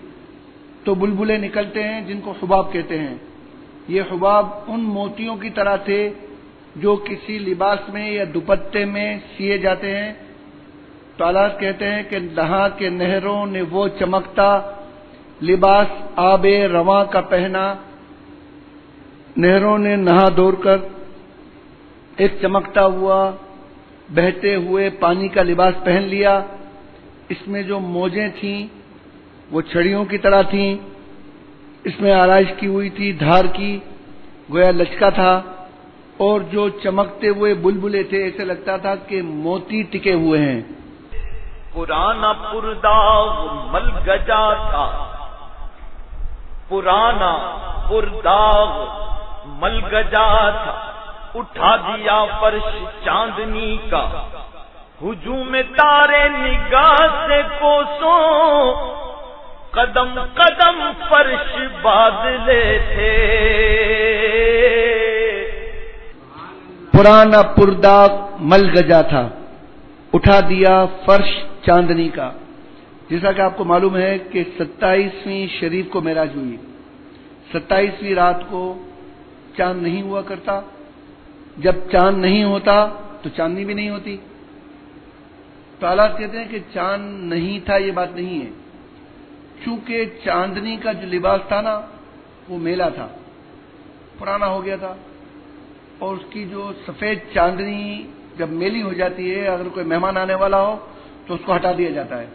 تو بلبلے نکلتے ہیں جن کو حباب کہتے ہیں۔ یہ حباب ان موتیوں کی طرح تھے جو کسی لباس میں یا دوپٹے میں سیے جاتے ہیں۔ تو آلات کہتے ہیں کہ نہا کے نہروں نے وہ چمکتا لباس آب رواں کا پہنا، نہروں نے نہا دوڑ کر ایک چمکتا ہوا بہتے ہوئے پانی کا لباس پہن لیا۔ اس میں جو موجیں تھیں وہ چھڑیوں کی طرح تھیں، اس میں آرائش کی ہوئی تھی دھار کی، گویا لچکا تھا، اور جو چمکتے ہوئے بلبلے تھے ایسے لگتا تھا کہ موتی ٹکے ہوئے ہیں۔ پرانا پرداغ ملگجا تھا، پرانا پرداغ ملگجا تھا، اٹھا دیا فرش چاندنی کا، ہجوم تارے نگاہ سے کوسوں، قدم قدم فرش بادلے تھے۔ پرانا پرداغ ملگجا تھا، اٹھا دیا فرش چاندنی کا۔ جیسا کہ آپ کو معلوم ہے کہ 27ویں شریف کو معراج ہوئی، 27ویں رات کو چاند نہیں ہوا کرتا، جب چاند نہیں ہوتا تو چاندنی بھی نہیں ہوتی۔ تو حالات کہتے ہیں کہ چاند نہیں تھا، یہ بات نہیں ہے، چونکہ چاندنی کا جو لباس تھا نا وہ میلا تھا، پرانا ہو گیا تھا، اور اس کی جو سفید چاندنی جب میلی ہو جاتی ہے، اگر کوئی مہمان آنے والا ہو تو اس کو ہٹا دیا جاتا ہے۔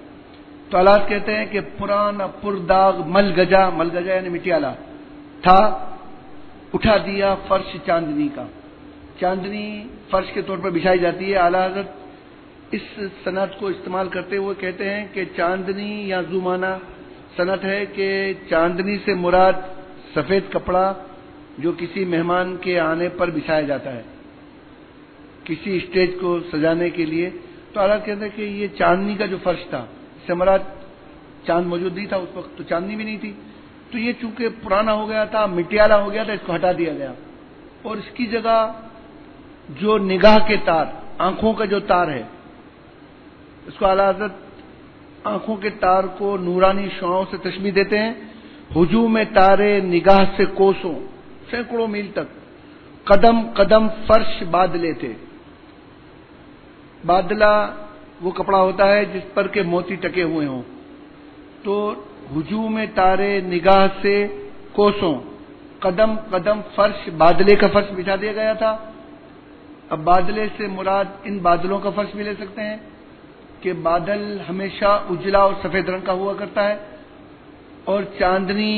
تو حالات کہتے ہیں کہ پرانا پرداغ ملگجا، ملگجا یعنی مٹیالہ تھا، اٹھا دیا فرش چاندنی کا۔ چاندنی فرش کے طور پر بچھائی جاتی ہے۔ اعلیٰ حضرت اس صنعت کو استعمال کرتے ہوئے کہتے ہیں کہ چاندنی یا زمانہ صنعت ہے کہ چاندنی سے مراد سفید کپڑا جو کسی مہمان کے آنے پر بچھایا جاتا ہے کسی اسٹیج کو سجانے کے لیے۔ تو اعلیٰ کہتے ہیں کہ یہ چاندنی کا جو فرش تھا، اس سے مراد چاند موجود نہیں تھا اس وقت، تو چاندنی بھی نہیں تھی، تو یہ چونکہ پرانا ہو گیا تھا، مٹیالہ ہو گیا تھا، اس کو ہٹا دیا گیا اور اس کی جگہ جو نگاہ کے تار، آنکھوں کا جو تار ہے، اس کو اعلیٰ حضرت آنکھوں کے تار کو نورانی شعاعوں سے تشبیہ دیتے ہیں. ہجوم تارے نگاہ سے کوسوں، سینکڑوں میل تک، قدم قدم فرش بادلے تھے. بادلہ وہ کپڑا ہوتا ہے جس پر کہ موتی ٹکے ہوئے ہوں. تو ہجوم تارے نگاہ سے کوسوں، قدم قدم فرش، بادلے کا فرش بچھا دیا گیا تھا. اب بادلے سے مراد ان بادلوں کا فرش بھی لے سکتے ہیں کہ بادل ہمیشہ اجلا اور سفید رنگ کا ہوا کرتا ہے، اور چاندنی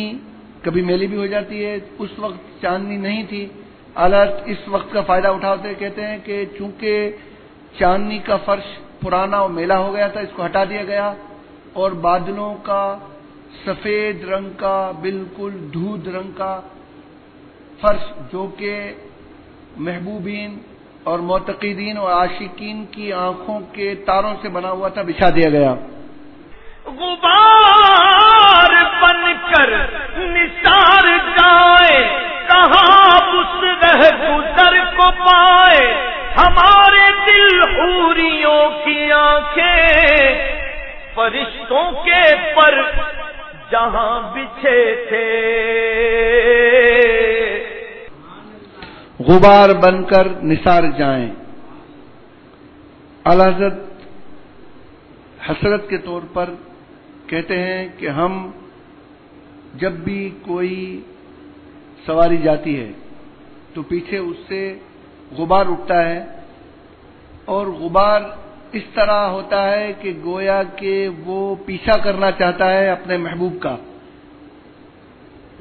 کبھی میلی بھی ہو جاتی ہے. اس وقت چاندنی نہیں تھی. اعلیٰ اس وقت کا فائدہ اٹھاتے کہتے ہیں کہ چونکہ چاندنی کا فرش پرانا اور میلا ہو گیا تھا، اس کو ہٹا دیا گیا اور بادلوں کا سفید رنگ کا، بالکل دودھ رنگ کا فرش جو کہ محبوبین اور معتقدین اور عاشقین کی آنکھوں کے تاروں سے بنا ہوا تھا، بچھا دیا گیا. غبار بن کر نثار جائے، کہاں اس رہ گزر کو پائے، ہمارے دل حوریوں کی آنکھیں فرشتوں کے پر جہاں بچھے تھے. غبار بن کر نثار جائیں. اعلیٰ حضرت حسرت کے طور پر کہتے ہیں کہ ہم جب بھی کوئی سواری جاتی ہے تو پیچھے اس سے غبار اٹھتا ہے، اور غبار اس طرح ہوتا ہے کہ گویا کہ وہ پیچھا کرنا چاہتا ہے اپنے محبوب کا.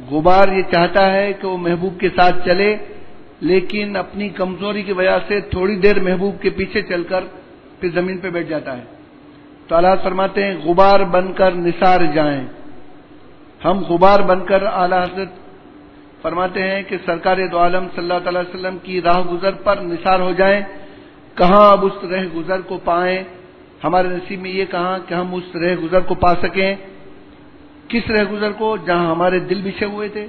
غبار یہ چاہتا ہے کہ وہ محبوب کے ساتھ چلے، لیکن اپنی کمزوری کی وجہ سے تھوڑی دیر محبوب کے پیچھے چل کر پھر زمین پہ بیٹھ جاتا ہے. تو اللہ فرماتے ہیں غبار بن کر نثار جائیں. ہم غبار بن کر اعلیٰ حضرت فرماتے ہیں کہ سرکار دو عالم صلی اللہ تعالی وسلم کی راہ گزر پر نثار ہو جائیں. کہاں اب اس رہ گزر کو پائیں. ہمارے نصیب میں یہ کہاں کہ ہم اس رہ گزر کو پا سکیں. کس رہ گزر کو؟ جہاں ہمارے دل بچھے ہوئے تھے،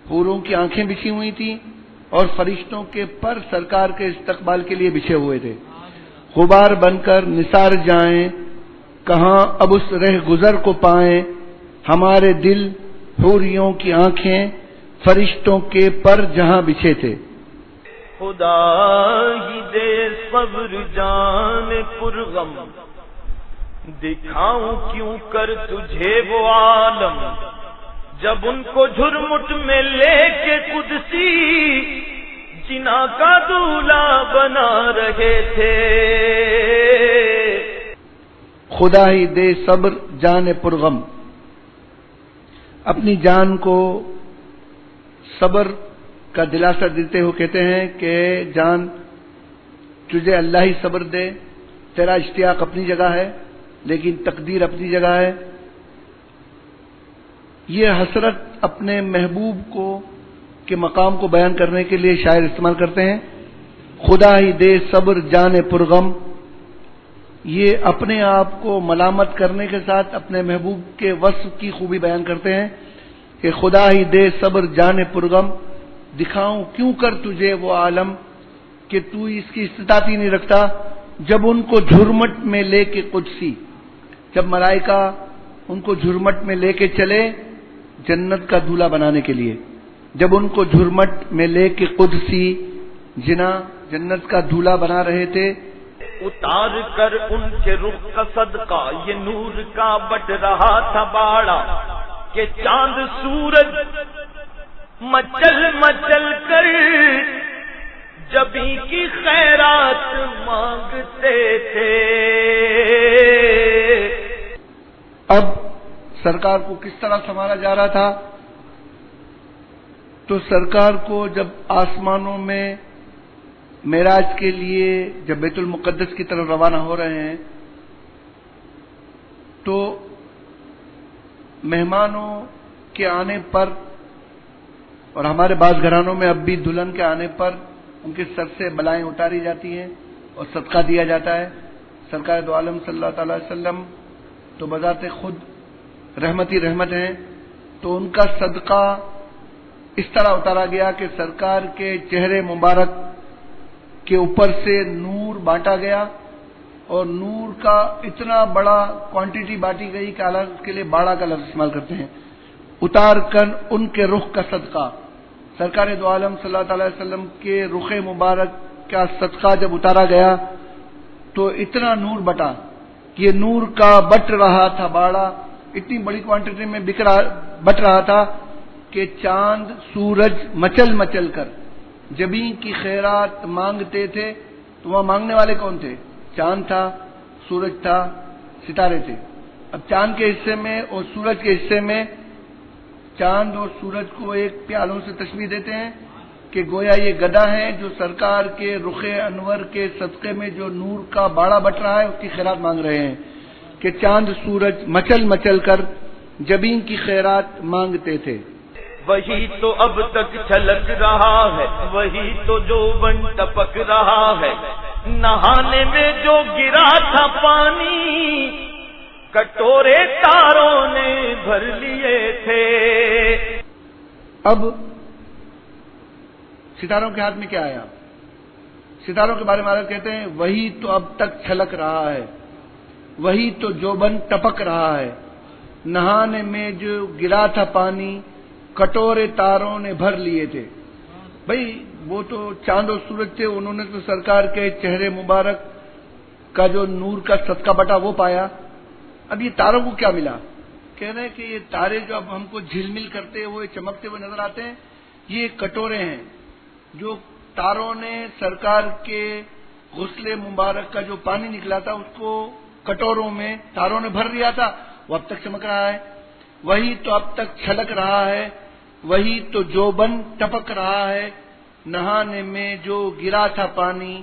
حوروں کی آنکھیں بچھی ہوئی تھیں، اور فرشتوں کے پر سرکار کے استقبال کے لیے بچھے ہوئے تھے. غبار بن کر نثار جائیں، کہاں اب اس رہ گزر کو پائیں، ہمارے دل حوریوں کی آنکھیں فرشتوں کے پر جہاں بچھے تھے. خدا ہی دے صبر جان پرغم، دکھاؤں کیوں کر تجھے وہ عالم، جب ان کو جھرمٹ میں لے کے قدسی جنا کا دولہا بنا رہے تھے. خدا ہی دے صبر جان پرغم. اپنی جان کو صبر کا دلاسا دیتے ہوئے کہتے ہیں کہ جان تجھے اللہ ہی صبر دے. تیرا اشتیاق اپنی جگہ ہے لیکن تقدیر اپنی جگہ ہے. یہ حسرت اپنے محبوب کو کے مقام کو بیان کرنے کے لیے شاعر استعمال کرتے ہیں. خدا ہی دے صبر جان پرغم، یہ اپنے آپ کو ملامت کرنے کے ساتھ اپنے محبوب کے وصف کی خوبی بیان کرتے ہیں کہ خدا ہی دے صبر جان پرغم، دکھاؤں کیوں کر تجھے وہ عالم کہ تو اس کی استطاعت ہی نہیں رکھتا. جب ان کو جھرمٹ میں لے کے قدسی، جب ملائکہ ان کو جھرمٹ میں لے کے چلے جنت کا دولہا بنانے کے لیے، جب ان کو جھرمٹ میں لے کے قدسی جنا جنت کا دولہا بنا رہے تھے، اتار کر ان کے رخ کا صدقہ یہ نور کا بٹ رہا تھا باڑا، کہ چاند سورج مچل مچل کر جبھی کی خیرات مانگتے تھے. اب سرکار کو کس طرح سنبھالا جا رہا تھا؟ تو سرکار کو جب آسمانوں میں معراج کے لیے جب بیت المقدس کی طرف روانہ ہو رہے ہیں تو مہمانوں کے آنے پر اور ہمارے بعض گھرانوں میں اب بھی دلہن کے آنے پر ان کے سر سے بلائیں اتاری جاتی ہیں اور صدقہ دیا جاتا ہے. سرکار دو عالم صلی اللہ تعالی وسلم تو بذات خود رحمت ہی رحمت ہیں، تو ان کا صدقہ اس طرح اتارا گیا کہ سرکار کے چہرے مبارک کے اوپر سے نور بانٹا گیا، اور نور کا اتنا بڑا کوانٹٹی بانٹی گئی کہ اللہ اس کے لیے باڑا کا لفظ استعمال کرتے ہیں، اتار کر ان کے رخ کا صدقہ، سرکار دو عالم صلی اللہ تعالی وسلم کے رخ مبارک کا صدقہ جب اتارا گیا تو اتنا نور بٹا کہ یہ نور کا بٹ رہا تھا باڑا، اتنی بڑی کوانٹٹی میں بٹ رہا تھا کہ چاند سورج مچل مچل کر جبیں کی خیرات مانگتے تھے۔ تو وہاں مانگنے والے کون تھے؟ چاند تھا، سورج تھا، ستارے تھے۔ اب چاند کے حصے میں اور سورج کے حصے میں، چاند اور سورج کو ایک پیالوں سے تشبیہ دیتے ہیں کہ گویا یہ گدا ہے جو سرکار کے رخ انور کے صدقے میں جو نور کا باڑا بٹ رہا ہے اس کی خیرات مانگ رہے ہیں کہ چاند سورج مچل مچل کر جبیں کی خیرات مانگتے تھے۔ وہی تو اب تک چھلک رہا ہے، وہی تو جو بن ٹپک رہا ہے، نہانے میں جو گرا تھا پانی کٹورے تاروں نے بھر لیے تھے۔ اب ستاروں کے ہاتھ میں کیا آیا؟ ستاروں کے بارے میں حضرت کہتے ہیں وہی تو اب تک چھلک رہا ہے، وہی تو جوبن ٹپک رہا ہے، نہانے میں جو گرا تھا پانی کٹورے تاروں نے بھر لیے تھے۔ بھئی وہ تو چاند اور سورج تھے، انہوں نے تو سرکار کے چہرے مبارک کا جو نور کا صدقہ بٹا وہ پایا۔ اب یہ تاروں کو کیا ملا؟ کہہ رہے ہیں کہ یہ تارے جو اب ہم کو جھلمل کرتے ہوئے چمکتے ہوئے نظر آتے ہیں، یہ کٹورے ہیں جو تاروں نے سرکار کے غسل مبارک کا جو پانی نکلا تھا اس کو کٹوروں میں تاروں نے بھر لیا تھا، وہ اب تک چمک رہا ہے۔ وہی تو اب تک چھلک رہا ہے، وہی تو جوبن ٹپک رہا ہے، نہانے میں جو گرا تھا پانی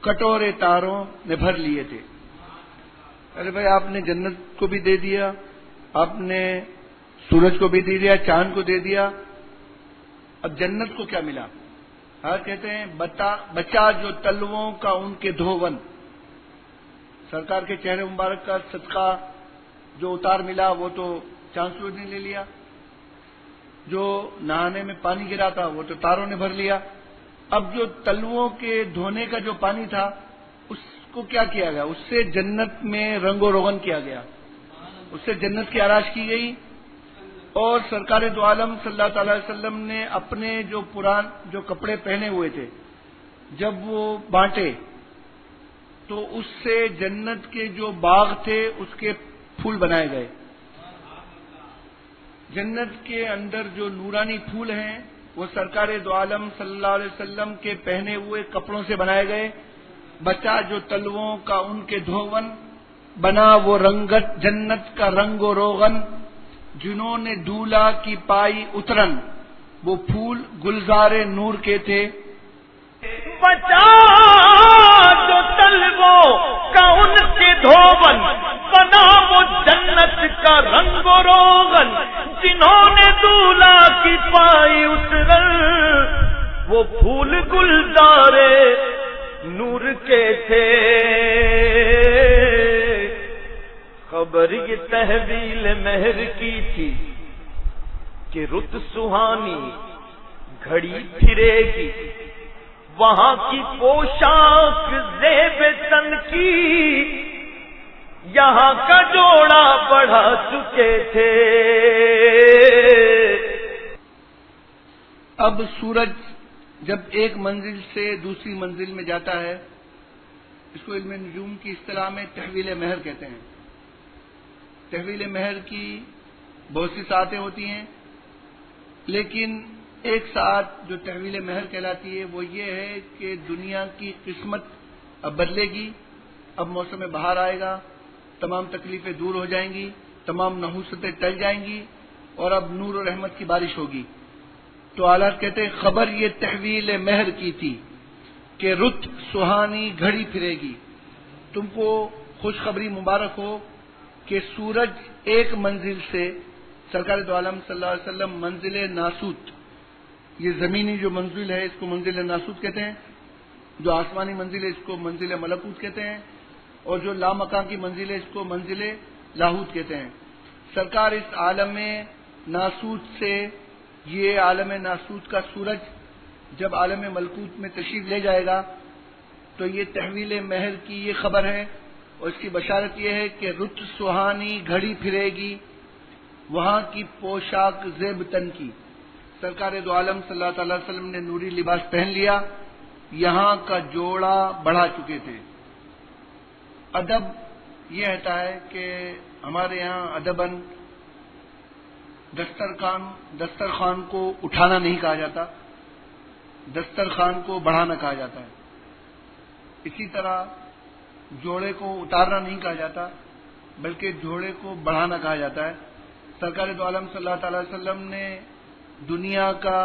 کٹورے تاروں نے بھر لیے تھے۔ ارے بھائی آپ نے جنت کو بھی دے دیا، آپ نے سورج کو بھی دے دیا، چاند کو دے دیا، اب جنت کو کیا ملا؟ کہتے ہیں بچا جو تلووں کا ان کے دھون، سرکار کے چہرے مبارک کا صدقہ جو اتار ملا وہ تو چاند سورج نے لے لیا، جو نہانے میں پانی گرا تھا وہ تو تاروں نے بھر لیا۔ اب جو تلووں کے دھونے کا جو پانی تھا اس کو کیا کیا گیا؟ اس سے جنت میں رنگ و روغن کیا گیا، اس سے جنت کی آرائش کی گئی، اور سرکار دو عالم صلی اللہ تعالی وسلم نے اپنے جو کپڑے پہنے ہوئے تھے جب وہ بانٹے تو اس سے جنت کے جو باغ تھے اس کے پھول بنائے گئے۔ جنت کے اندر جو نورانی پھول ہیں وہ سرکار دو عالم صلی اللہ علیہ وسلم کے پہنے ہوئے کپڑوں سے بنائے گئے۔ بچا جو تلووں کا ان کے دھون، بنا وہ رنگت جنت کا رنگ و روغن، جنہوں نے دولہا کی پائی اترن، وہ پھول گلزار نور کے تھے۔ بچا جو تلووں کا ان کے دھون، بنا وہ جنت کا رنگ و روغن، جنہوں نے دولہا کی پائی اترن، وہ پھول گلزار نور کے تھے۔ خبر یہ تحویل مہر کی تھی کہ رت سہانی گھڑی پھرے گی، وہاں کی پوشاک زیب تن کی یہاں کا جوڑا بڑھا چکے تھے۔ اب سورج جب ایک منزل سے دوسری منزل میں جاتا ہے، اس کو علم نجوم کی اصطلاح میں تحویل مہر کہتے ہیں۔ تحویل مہر کی بہت سی ساعتیں ہوتی ہیں، لیکن ایک ساعت جو تحویل مہر کہلاتی ہے وہ یہ ہے کہ دنیا کی قسمت اب بدلے گی، اب موسم بہار آئے گا، تمام تکلیفیں دور ہو جائیں گی، تمام نحوستیں ٹل جائیں گی، اور اب نور و رحمت کی بارش ہوگی۔ تو آلات کہتے ہیں خبر یہ تحویل مہر کی تھی کہ رت سہانی گھڑی پھرے گی، تم کو خوشخبری مبارک ہو کہ سورج ایک منزل سے، سرکار دو عالم صلی اللہ علیہ وسلم منزل ناسوت، یہ زمینی جو منزل ہے اس کو منزل ناسوت کہتے ہیں، جو آسمانی منزل ہے اس کو منزل ملکوت کہتے ہیں، اور جو لامکان کی منزل ہے اس کو منزل لاہوت کہتے ہیں۔ سرکار اس عالم ناسوت سے، یہ عالم ناسوت کا سورج جب عالم ملکوت میں تشریف لے جائے گا تو یہ تحویل مہر کی یہ خبر ہے، اور اس کی بشارت یہ ہے کہ رت سہانی گھڑی پھرے گی وہاں کی پوشاک زیب تن کی۔ سرکار دو عالم صلی اللہ تعالی وسلم نے نوری لباس پہن لیا، یہاں کا جوڑا بڑھا چکے تھے۔ ادب یہ ہوتا ہے کہ ہمارے یہاں ادباً دسترخوان کو اٹھانا نہیں کہا جاتا، دسترخوان کو بڑھانا کہا جاتا ہے۔ اسی طرح جوڑے کو اتارنا نہیں کہا جاتا بلکہ جوڑے کو بڑھانا کہا جاتا ہے۔ سرکار دو عالم صلی اللہ تعالی وسلم نے دنیا کا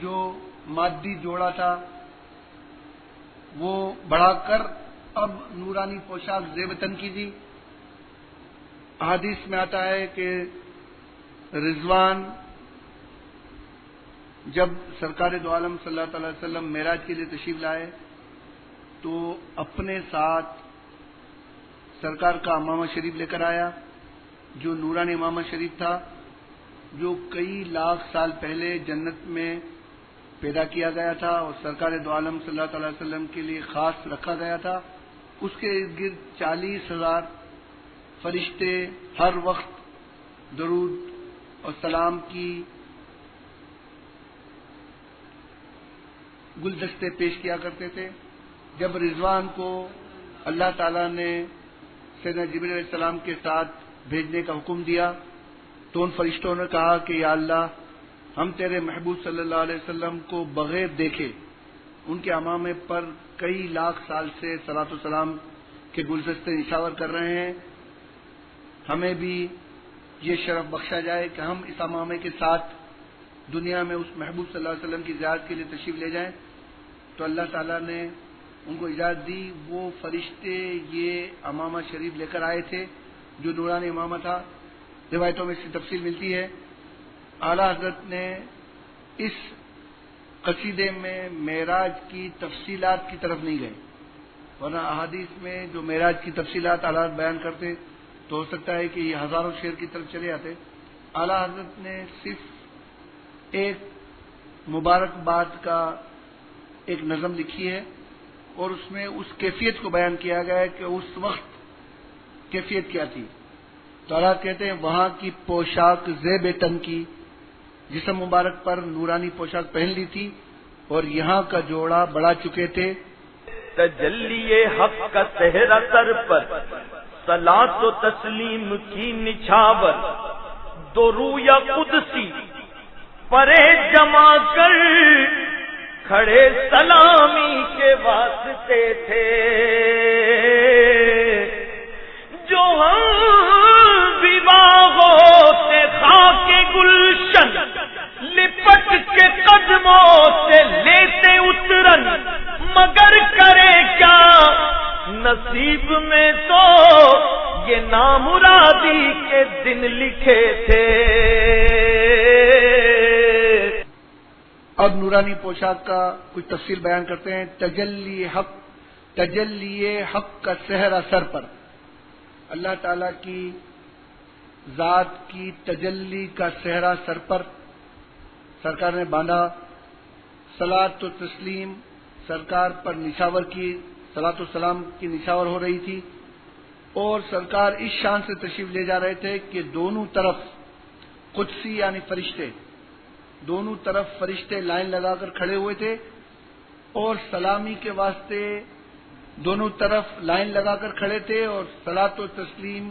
جو مادی جوڑا تھا وہ بڑھا کر اب نورانی پوشاک زیب تن کی دی۔ احادیث میں آتا ہے کہ رضوان جب سرکار دو عالم صلی اللہ تعالی وسلم معراج کے لیے تشریف لائے تو اپنے ساتھ سرکار کا امامہ شریف لے کر آیا، جو نورانی امامہ شریف تھا، جو کئی لاکھ سال پہلے جنت میں پیدا کیا گیا تھا اور سرکار دو عالم صلی اللہ تعالی وسلم کے لیے خاص رکھا گیا تھا۔ اس کے ارد گرد 40,000 فرشتے ہر وقت درود اور سلام کی گلدستے پیش کیا کرتے تھے۔ جب رضوان کو اللہ تعالیٰ نے سیدنا جبریل علیہ السلام کے ساتھ بھیجنے کا حکم دیا تو ان فرشتوں نے کہا کہ یا اللہ، ہم تیرے محبوب صلی اللہ علیہ وسلم کو بغیر دیکھے ان کے امامے پر کئی لاکھ سال سے صلاۃ و سلام کے گلدستے نشاور کر رہے ہیں، ہمیں بھی یہ شرف بخشا جائے کہ ہم اس امامے کے ساتھ دنیا میں اس محبوب صلی اللہ علیہ وسلم کی زیارت کے لیے تشریف لے جائیں۔ تو اللہ تعالیٰ نے ان کو اجازت دی۔ وہ فرشتے یہ امامہ شریف لے کر آئے تھے جو نورانی امامہ تھا۔ روایتوں میں اس کی تفصیل ملتی ہے۔ اعلیٰ حضرت نے اس قصیدے میں معراج کی تفصیلات کی طرف نہیں گئے، ورنہ احادیث میں جو معراج کی تفصیلات اعلیٰ حضرت بیان کرتے تو ہو سکتا ہے کہ یہ ہزاروں شعر کی طرف چلے آتے۔ اعلیٰ حضرت نے صرف ایک مبارکباد کا ایک نظم لکھی ہے اور اس میں اس کیفیت کو بیان کیا گیا ہے کہ اس وقت کیفیت کیا تھی۔ تو اعلیٰ کہتے ہیں وہاں کی پوشاک زیب تن کی، جسم مبارک پر نورانی پوشاک پہن لی تھی اور یہاں کا جوڑا بڑھا چکے تھے۔ تجلی حق کا صحرا سر پر، صلاۃ و تسلیم کی نچھاور، دو رویا قدسی پرے جما کر کھڑے سلامی کے واسطے تھے، جو ہم وواہوں سے خاک گلشن لپٹ کے قدموں سے لیتے اترن، مگر کرے کیا نصیب میں تو یہ نامرادی کے دن لکھے تھے۔ اب نورانی پوشاک کا کچھ تفصیل بیان کرتے ہیں۔ تجلی حق کا صحرا سر پر، اللہ تعالی کی ذات کی تجلی کا صحرا سر پر سرکار نے باندھا۔ صلاۃ و تسلیم سرکار پر نشاور کی، صلاۃ و سلام کی نشاور ہو رہی تھی اور سرکار اس شان سے تشریف لے جا رہے تھے کہ دونوں طرف قدسی یعنی فرشتے، دونوں طرف فرشتے لائن لگا کر کھڑے ہوئے تھے اور سلامی کے واسطے دونوں طرف لائن لگا کر کھڑے تھے اور صلاۃ و تسلیم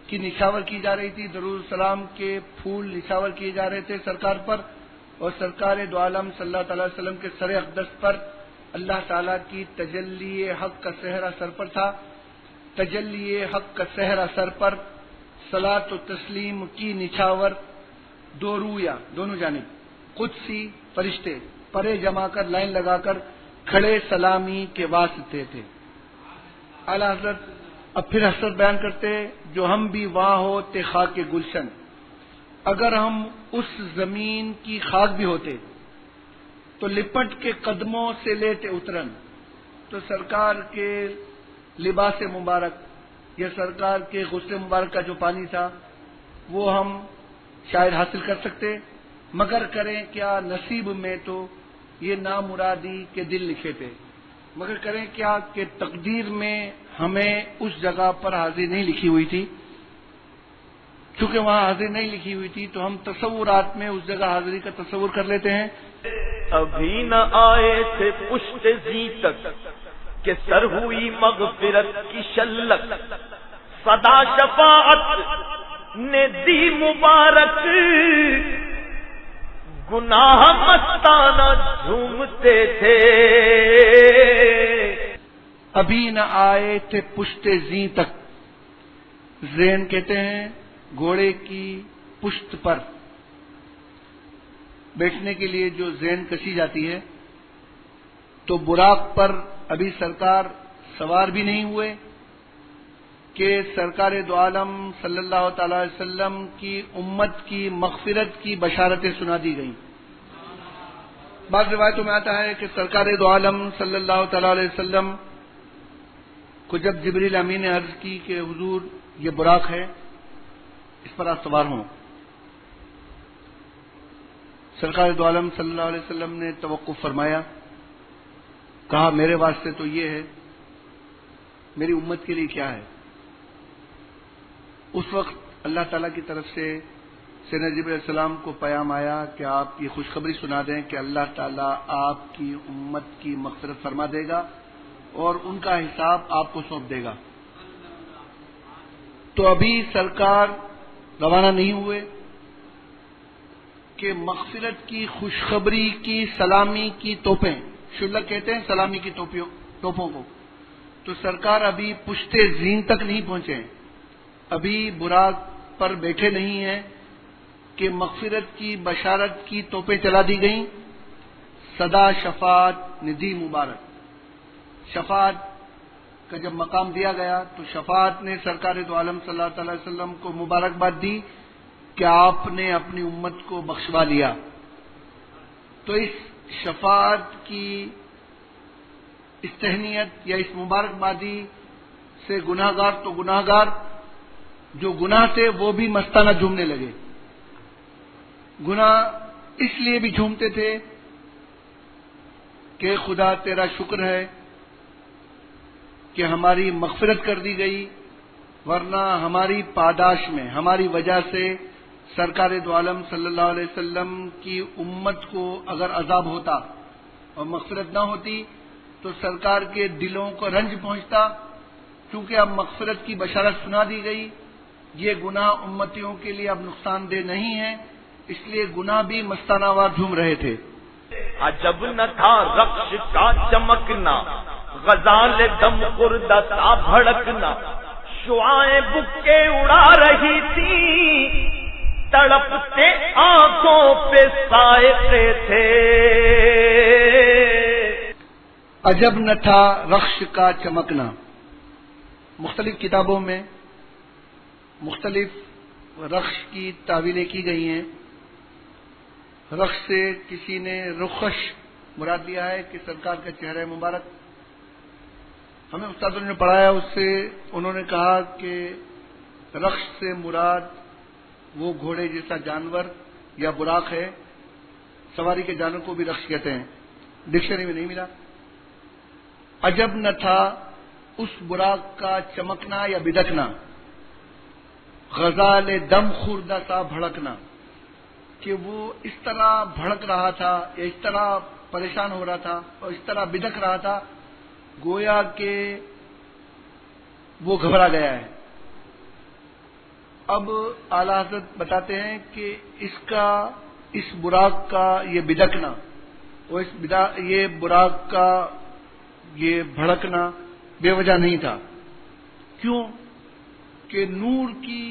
کی نشاور کی جا رہی تھی، درود السلام کے پھول نشاور کیے جا رہے تھے سرکار پر، اور سرکار دو عالم صلی اللہ تعالی وسلم کے سر اقدس پر اللہ تعالیٰ کی تجلی حق کا صحرا سر پر تھا۔ تجلی حق کا صحرا سر پر صلاۃ و تسلیم کی نچھاور، دو رویا دونوں جانب قدسی فرشتے پرے جما کر لائن لگا کر کھڑے سلامی کے واسطے تھے۔ اعلیٰ حضرت اب پھر حسرت بیان کرتے جو ہم بھی وہاں ہوتے خاک کے گلشن، اگر ہم اس زمین کی خاک بھی ہوتے تو لپٹ کے قدموں سے لیتے اترن۔ تو سرکار کے لباس مبارک یا سرکار کے غسل مبارک کا جو پانی تھا وہ ہم شاید حاصل کر سکتے، مگر کریں کیا، نصیب میں تو یہ نامرادی کے دل لکھے تھے، مگر کریں کیا کہ تقدیر میں ہمیں اس جگہ پر حاضری نہیں لکھی ہوئی تھی۔ چونکہ وہاں حاضری نہیں لکھی ہوئی تھی تو ہم تصورات میں اس جگہ حاضری کا تصور کر لیتے ہیں۔ ابھی نہ آئے تھے پشت زی تک کہ سر ہوئی مغفرت کی شلک، صدا شفاعت نے دی مبارک، گناہ مستانہ جھومتے تھے۔ ابھی نہ آئے تھے پشت زی تک، زین کہتے ہیں گھوڑے کی پشت پر بیٹھنے کے لیے جو زین کسی جاتی ہے، تو براق پر ابھی سرکار سوار بھی نہیں ہوئے کہ سرکار دو عالم صلی اللہ تعالی علیہ وسلم کی امت کی مغفرت کی بشارتیں سنا دی گئیں۔ بعض روایتوں میں آتا ہے کہ سرکار دو عالم صلی اللہ تعالی علیہ وسلم کو جب جبریل امین نے عرض کی کہ حضور یہ براق ہے، اس پر آپ سوار ہوں، سرکار دو عالم صلی اللہ علیہ وسلم نے توقف فرمایا، کہا میرے واسطے تو یہ ہے، میری امت کے لیے کیا ہے؟ اس وقت اللہ تعالیٰ کی طرف سے سیدنا جبرائیل علیہ السلام کو پیغام آیا کہ آپ یہ خوشخبری سنا دیں کہ اللہ تعالیٰ آپ کی امت کی مغفرت فرما دے گا اور ان کا حساب آپ کو سونپ دے گا۔ تو ابھی سرکار روانہ نہیں ہوئے کہ مغفرت کی خوشخبری کی سلامی کی توپیں، شلک کہتے ہیں سلامی کی توپوں کو، تو سرکار ابھی پشت زین تک نہیں پہنچے ہیں، ابھی براق پر بیٹھے نہیں ہیں کہ مغفرت کی بشارت کی توپیں چلا دی گئیں۔ صدا شفاعت ندی مبارک، شفاعت کا جب مقام دیا گیا تو شفاعت نے سرکار دو عالم صلی اللہ تعالی وسلم کو مبارکباد دی کہ آپ نے اپنی امت کو بخشوا لیا۔ تو اس شفاعت کی اس تہنیت یا اس مبارکبادی سے گناہ گار تو گناہ گار جو گناہ تھے وہ بھی مستانہ جھومنے لگے۔ گناہ اس لیے بھی جھومتے تھے کہ خدا تیرا شکر ہے کہ ہماری مغفرت کر دی گئی، ورنہ ہماری پاداش میں ہماری وجہ سے سرکار دو عالم صلی اللہ علیہ وسلم کی امت کو اگر عذاب ہوتا اور مغفرت نہ ہوتی تو سرکار کے دلوں کو رنج پہنچتا، چونکہ اب مغفرت کی بشارت سنا دی گئی، یہ گناہ امتیوں کے لیے اب نقصان دہ نہیں ہے، اس لیے گناہ بھی مستانہ وار جھوم رہے تھے۔ عجب نہ تھا رقص کا چمکنا، غزال دم خوردہ تھا بھڑکنا، شعائیں بکے اڑا رہی تھی، تڑپتے آنکھوں پہ سائقے تھے۔ عجب نہ تھا رقص کا چمکنا، مختلف کتابوں میں مختلف رقص کی تعویلیں کی گئی ہیں۔ رقص سے کسی نے رخش مراد لیا ہے کہ سرکار کا چہرہ مبارک، ہمیں استادوں نے پڑھایا، اس سے انہوں نے کہا کہ رقص سے مراد وہ گھوڑے جیسا جانور یا براق ہے، سواری کے جانور کو بھی رقص کہتے ہیں، ڈکشنری میں نہیں ملا۔ عجب نہ تھا اس براق کا چمکنا یا بدکنا، غزال دم خوردہ سا بھڑکنا، کہ وہ اس طرح بھڑک رہا تھا یا اس طرح پریشان ہو رہا تھا اور اس طرح بدک رہا تھا گویا کہ وہ گھبرا گیا ہے۔ اب اعلی حضرت بتاتے ہیں کہ اس براق کا یہ بدکنا اور یہ براق کا یہ بھڑکنا بے وجہ نہیں تھا۔ کیوں؟ کہ نور کی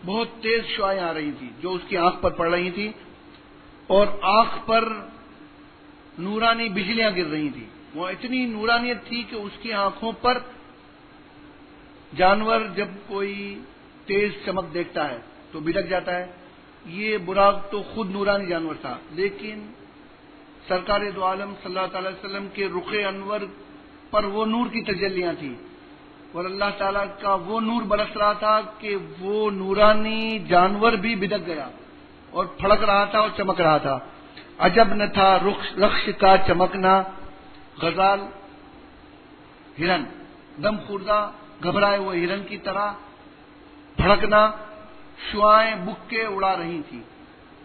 بہت تیز شعائیں آ رہی تھی جو اس کی آنکھ پر پڑ رہی تھی، اور آنکھ پر نورانی بجلیاں گر رہی تھی، وہ اتنی نورانیت تھی کہ اس کی آنکھوں پر جانور جب کوئی تیز چمک دیکھتا ہے تو بدک جاتا ہے۔ یہ براق تو خود نورانی جانور تھا، لیکن سرکار دو عالم صلی اللہ تعالی وسلم کے رخ انور پر وہ نور کی تجلیاں تھیں، اور اللہ تعالیٰ کا وہ نور برس رہا تھا کہ وہ نورانی جانور بھی بدک گیا اور پھڑک رہا تھا اور چمک رہا تھا. عجب نہ تھا رخش کا چمکنا، غزال ہرن دم خوردہ گھبرائے ہوئے ہرن کی طرح بھڑکنا، شعائیں بکے اڑا رہی تھی.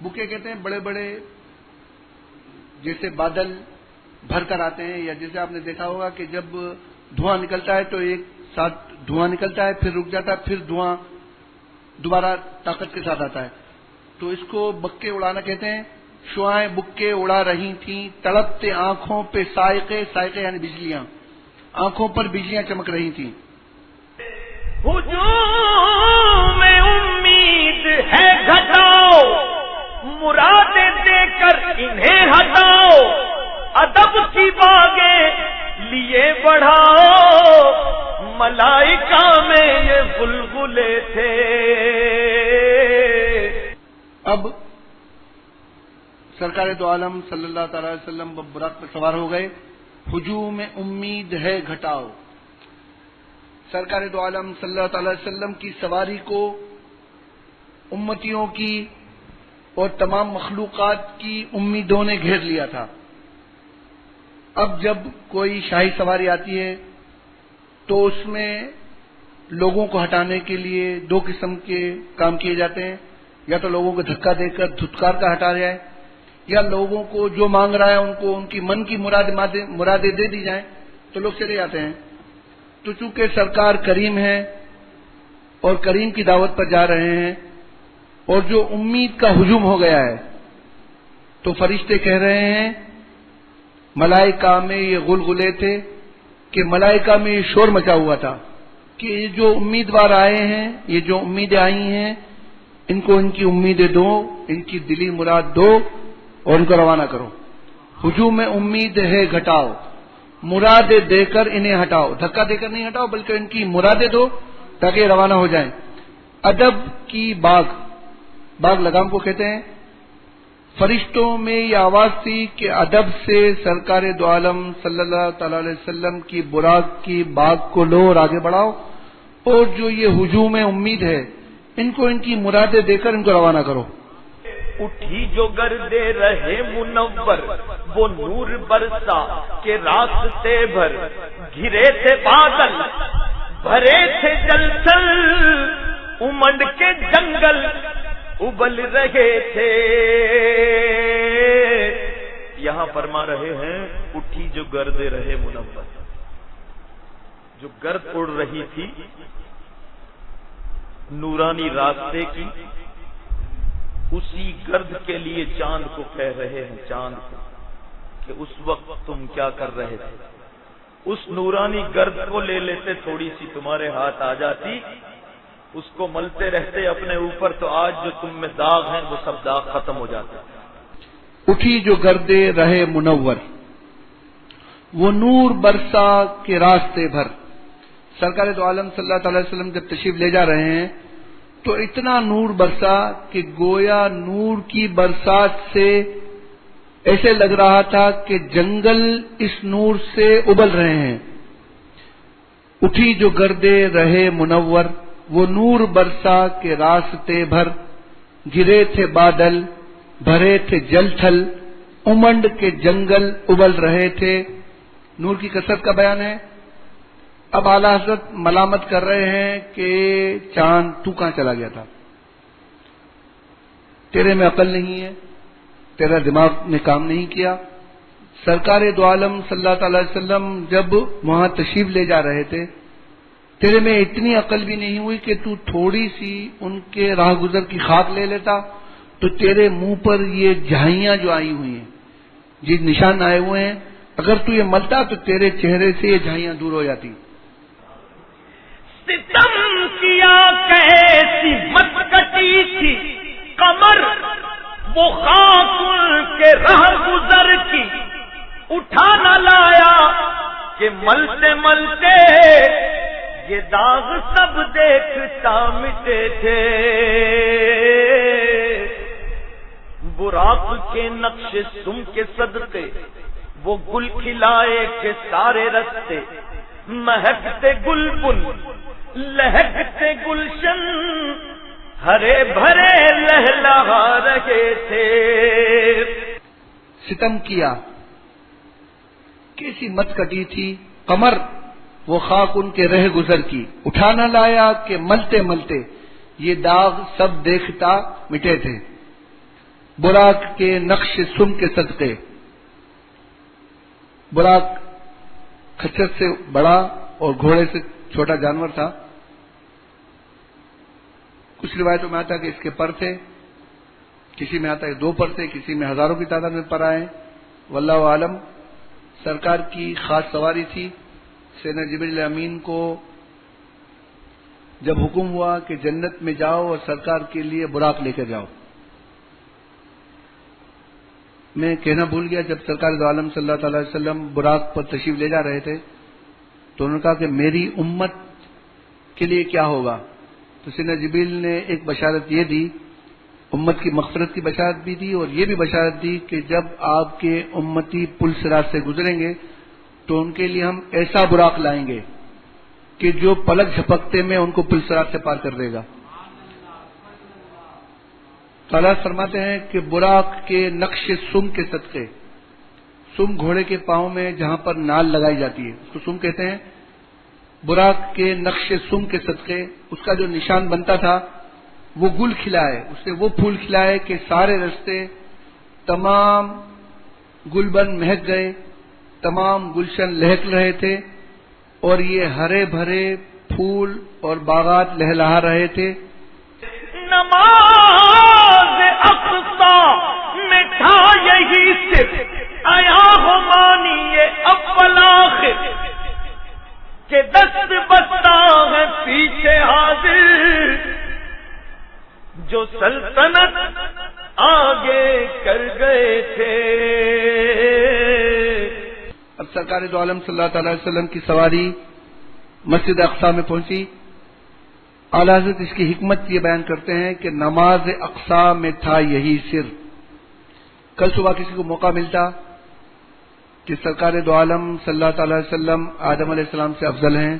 بکے کہتے ہیں بڑے بڑے جیسے بادل بھر کر آتے ہیں، یا جیسے آپ نے دیکھا ہوگا کہ جب دھواں نکلتا ہے تو ایک ساتھ دھواں نکلتا ہے، پھر رک جاتا ہے، پھر دھواں دوبارہ طاقت کے ساتھ آتا ہے، تو اس کو بکے اڑانا کہتے ہیں. شعائیں بکے اڑا رہی تھیں، تڑپتے آنکھوں پہ سائقے، سائقے یعنی بجلیاں، آنکھوں پر بجلیاں چمک رہی تھیں. ہجوم میں امید ہے گھٹاؤ، مرادیں دے کر انہیں ہٹاؤ، ادب کی باغیں لیے بڑھاؤ، ملائکہ میں یہ بلبلے تھے. اب سرکار دو عالم صلی اللہ تعالی علیہ وسلم براق پر سوار ہو گئے. ہجوم میں امید ہے گھٹاؤ. سرکار دو عالم صلی اللہ تعالی علیہ وسلم کی سواری کو امتیوں کی اور تمام مخلوقات کی امیدوں نے گھیر لیا تھا. اب جب کوئی شاہی سواری آتی ہے تو اس میں لوگوں کو ہٹانے کے لیے دو قسم کے کام کیے جاتے ہیں. یا تو لوگوں کو دھکا دے کر دھتکار کا ہٹا جائے، یا لوگوں کو جو مانگ رہا ہے ان کو ان کی من کی مرادیں دے دی جائیں تو لوگ چلے جاتے ہیں. تو چونکہ سرکار کریم ہے اور کریم کی دعوت پر جا رہے ہیں اور جو امید کا ہجوم ہو گیا ہے تو فرشتے کہہ رہے ہیں ملائکہ میں یہ غلغلے تھے کہ ملائکہ میں یہ شور مچا ہوا تھا کہ یہ جو امیدوار آئے ہیں، یہ جو امیدیں آئی ہیں، ان کو ان کی امیدیں دو، ان کی دلی مراد دو اور ان کو روانہ کرو. ہجوم میں امید ہے گھٹاؤ، مرادیں دے کر انہیں ہٹاؤ، دھکا دے کر نہیں ہٹاؤ بلکہ ان کی مرادیں دو تاکہ روانہ ہو جائیں. ادب کی باغ لگام کو کہتے ہیں. فرشتوں میں یہ آواز تھی کہ ادب سے سرکار دو عالم صلی اللہ تعالی علیہ وسلم کی براق کی باغ کو لو اور آگے بڑھاؤ، اور جو یہ ہجوم امید ہے ان کو ان کی مرادیں دے کر ان کو روانہ کرو. اٹھی جو گردے رہے منور، وہ نور برسا کے راستے بھر، گھرے تھے بادل بھرے تھے جلسل، امنڈ کے جنگل ابل رہے تھے. یہاں فرما رہے ہیں اٹھی جو گردے رہے منور، جو گرد اڑ رہی تھی نورانی راستے کی، اسی گرد کے لیے چاند کو کہہ رہے ہیں، چاند کو کہ اس وقت تم کیا کر رہے تھے. اس نورانی گرد کو لے لیتے، تھوڑی سی تمہارے ہاتھ آ جاتی، اس کو ملتے رہتے اپنے اوپر، تو آج جو تم میں داغ ہیں وہ سب داغ ختم ہو جاتے. اٹھی جو گردے رہے منور، وہ نور برسا کے راستے بھر. سرکار دو عالم صلی اللہ تعالی علیہ وسلم جب تشریف لے جا رہے ہیں تو اتنا نور برسا کہ گویا نور کی برسات سے ایسے لگ رہا تھا کہ جنگل اس نور سے ابل رہے ہیں. اٹھی جو گردے رہے منور، وہ نور برسا کے راستے بھر، گرے تھے بادل بھرے تھے جل تھل، امنڈ کے جنگل ابل رہے تھے. نور کی کثرت کا بیان ہے. اب اعلیٰ حضرت ملامت کر رہے ہیں کہ چاند تو کہاں چلا گیا تھا، تیرے میں عقل نہیں ہے، تیرا دماغ نے کام نہیں کیا. سرکار دو عالم صلی اللہ تعالی علیہ وسلم جب وہاں تشریف لے جا رہے تھے، تیرے میں اتنی عقل بھی نہیں ہوئی کہ تو تھوڑی سی ان کے راہ گزر کی خاک لے لیتا تو تیرے منہ پر یہ جھائیاں جو آئی ہوئی ہیں، جن نشان آئے ہوئے ہیں، اگر تو یہ ملتا تو تیرے چہرے سے یہ جھائیاں دور ہو جاتی. ستم کیا کیسی مت کٹی تھی قمر، وہ خاک ان کے راہ گزر کی اٹھا نہ لایا کہ ملتے ملتے یہ داغ سب دیکھتا مٹے تھے. براق کے نقش سم کے صدقے وہ گل کھلائے کے سارے رستے، مہکتے گلبن لہکتے گلشن ہرے بھرے لہلہا رہے تھے. ستم کیا کیسی مت کٹی تھی قمر وہ خاک ان کے رہ گزر کی. اٹھانا لایا کہ ملتے ملتے یہ داغ سب دیکھتا مٹے تھے. براق کے نقش سم کے صدقے. براق کھچر سے بڑا اور گھوڑے سے چھوٹا جانور تھا. کچھ روایتوں میں آتا ہے کہ اس کے پر تھے, کسی میں آتا ہے 2 پر تھے, کسی میں ہزاروں کی تعداد میں پر آئے. واللہ عالم. سرکار کی خاص سواری تھی. سیدنا جبریل امین کو جب حکم ہوا کہ جنت میں جاؤ اور سرکار کے لیے براق لے کر جاؤ, میں کہنا بھول گیا, جب سرکار دو عالم صلی اللہ تعالی علیہ وسلم براق پر تشریف لے جا رہے تھے تو انہوں نے کہا کہ میری امت کے لیے کیا ہوگا. تو سیدنا جبریل نے ایک بشارت یہ دی, امت کی مغفرت کی بشارت بھی دی اور یہ بھی بشارت دی کہ جب آپ کے امتی پل صراط سے گزریں گے تو ان کے لیے ہم ایسا براق لائیں گے کہ جو پلک جھپکتے میں ان کو پل صراط سے پار کر دے گا. تعالیٰ فرماتے ہیں کہ براق کے نقش سم کے صدقے. سم گھوڑے کے پاؤں میں جہاں پر نال لگائی جاتی ہے اس کو سم کہتے ہیں. براق کے نقش سم کے صدقے اس کا جو نشان بنتا تھا وہ گل کھلائے, اس نے وہ پھول کھلائے کہ سارے رستے تمام گلبن مہک گئے, تمام گلشن لہک رہے تھے اور یہ ہرے بھرے پھول اور باغات لہلہا رہے تھے. نماز اقصا میں تھا یہی صرف آیا ہو مانیے اول آخر کہ دست بستہ ہے پیچھے حاضر جو سلطنت آگے کر گئے تھے. اب سرکار دو عالم صلی اللہ تعالی وسلم کی سواری مسجد اقصی میں پہنچی. اعلیٰ حضرت اس کی حکمت یہ بیان کرتے ہیں کہ نماز اقصی میں تھا یہی سر. کل صبح کسی کو موقع ملتا کہ سرکار دو عالم صلی اللہ تعالی وسلم آدم علیہ السلام سے افضل ہیں,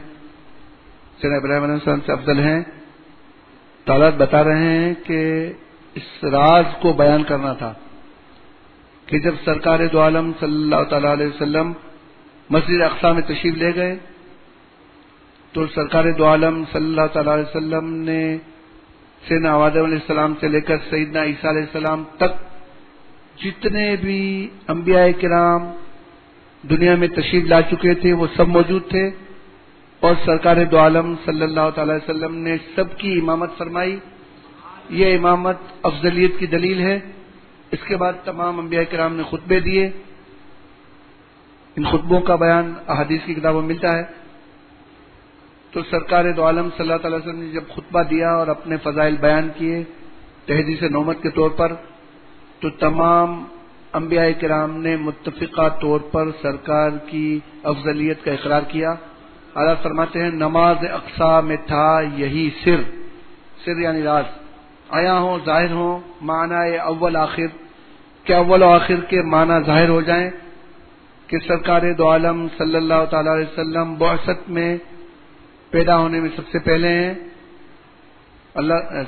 سیدنا ابراہیم علیہ السلام سے افضل ہیں, تو حضرت بتا رہے ہیں کہ اس راز کو بیان کرنا تھا کہ جب سرکار دو عالم صلی اللہ تعالی علیہ وسلم مسجد اقصی میں تشریف لے گئے تو سرکار دو عالم صلی اللہ تعالی علیہ وسلم نے سیدنا آدم علیہ السلام سے لے کر سیدنا عیسیٰ علیہ السلام تک جتنے بھی انبیاء کرام دنیا میں تشریف لا چکے تھے وہ سب موجود تھے اور سرکار دو عالم صلی اللہ تعالی وسلم نے سب کی امامت فرمائی. یہ امامت افضلیت کی دلیل ہے. اس کے بعد تمام انبیاء کرام نے خطبے دیے. ان خطبوں کا بیان احادیث کی کتابوں میں ملتا ہے. تو سرکار دو عالم صلی اللہ تعالی وسلم نے جب خطبہ دیا اور اپنے فضائل بیان کیے تحدیث نعمت کے طور پر, تو تمام انبیاء کرام نے متفقہ طور پر سرکار کی افضلیت کا اقرار کیا. اعلیٰ فرماتے ہیں نماز اقصی میں تھا یہی سر. سر یعنی راز. آیا ہوں ظاہر ہوں معنی اول آخر, کہ اول و آخر کے معنی ظاہر ہو جائیں کہ سرکار دو عالم صلی اللہ تعالی علیہ وسلم بعثت میں پیدا ہونے میں سب سے پہلے ہیں.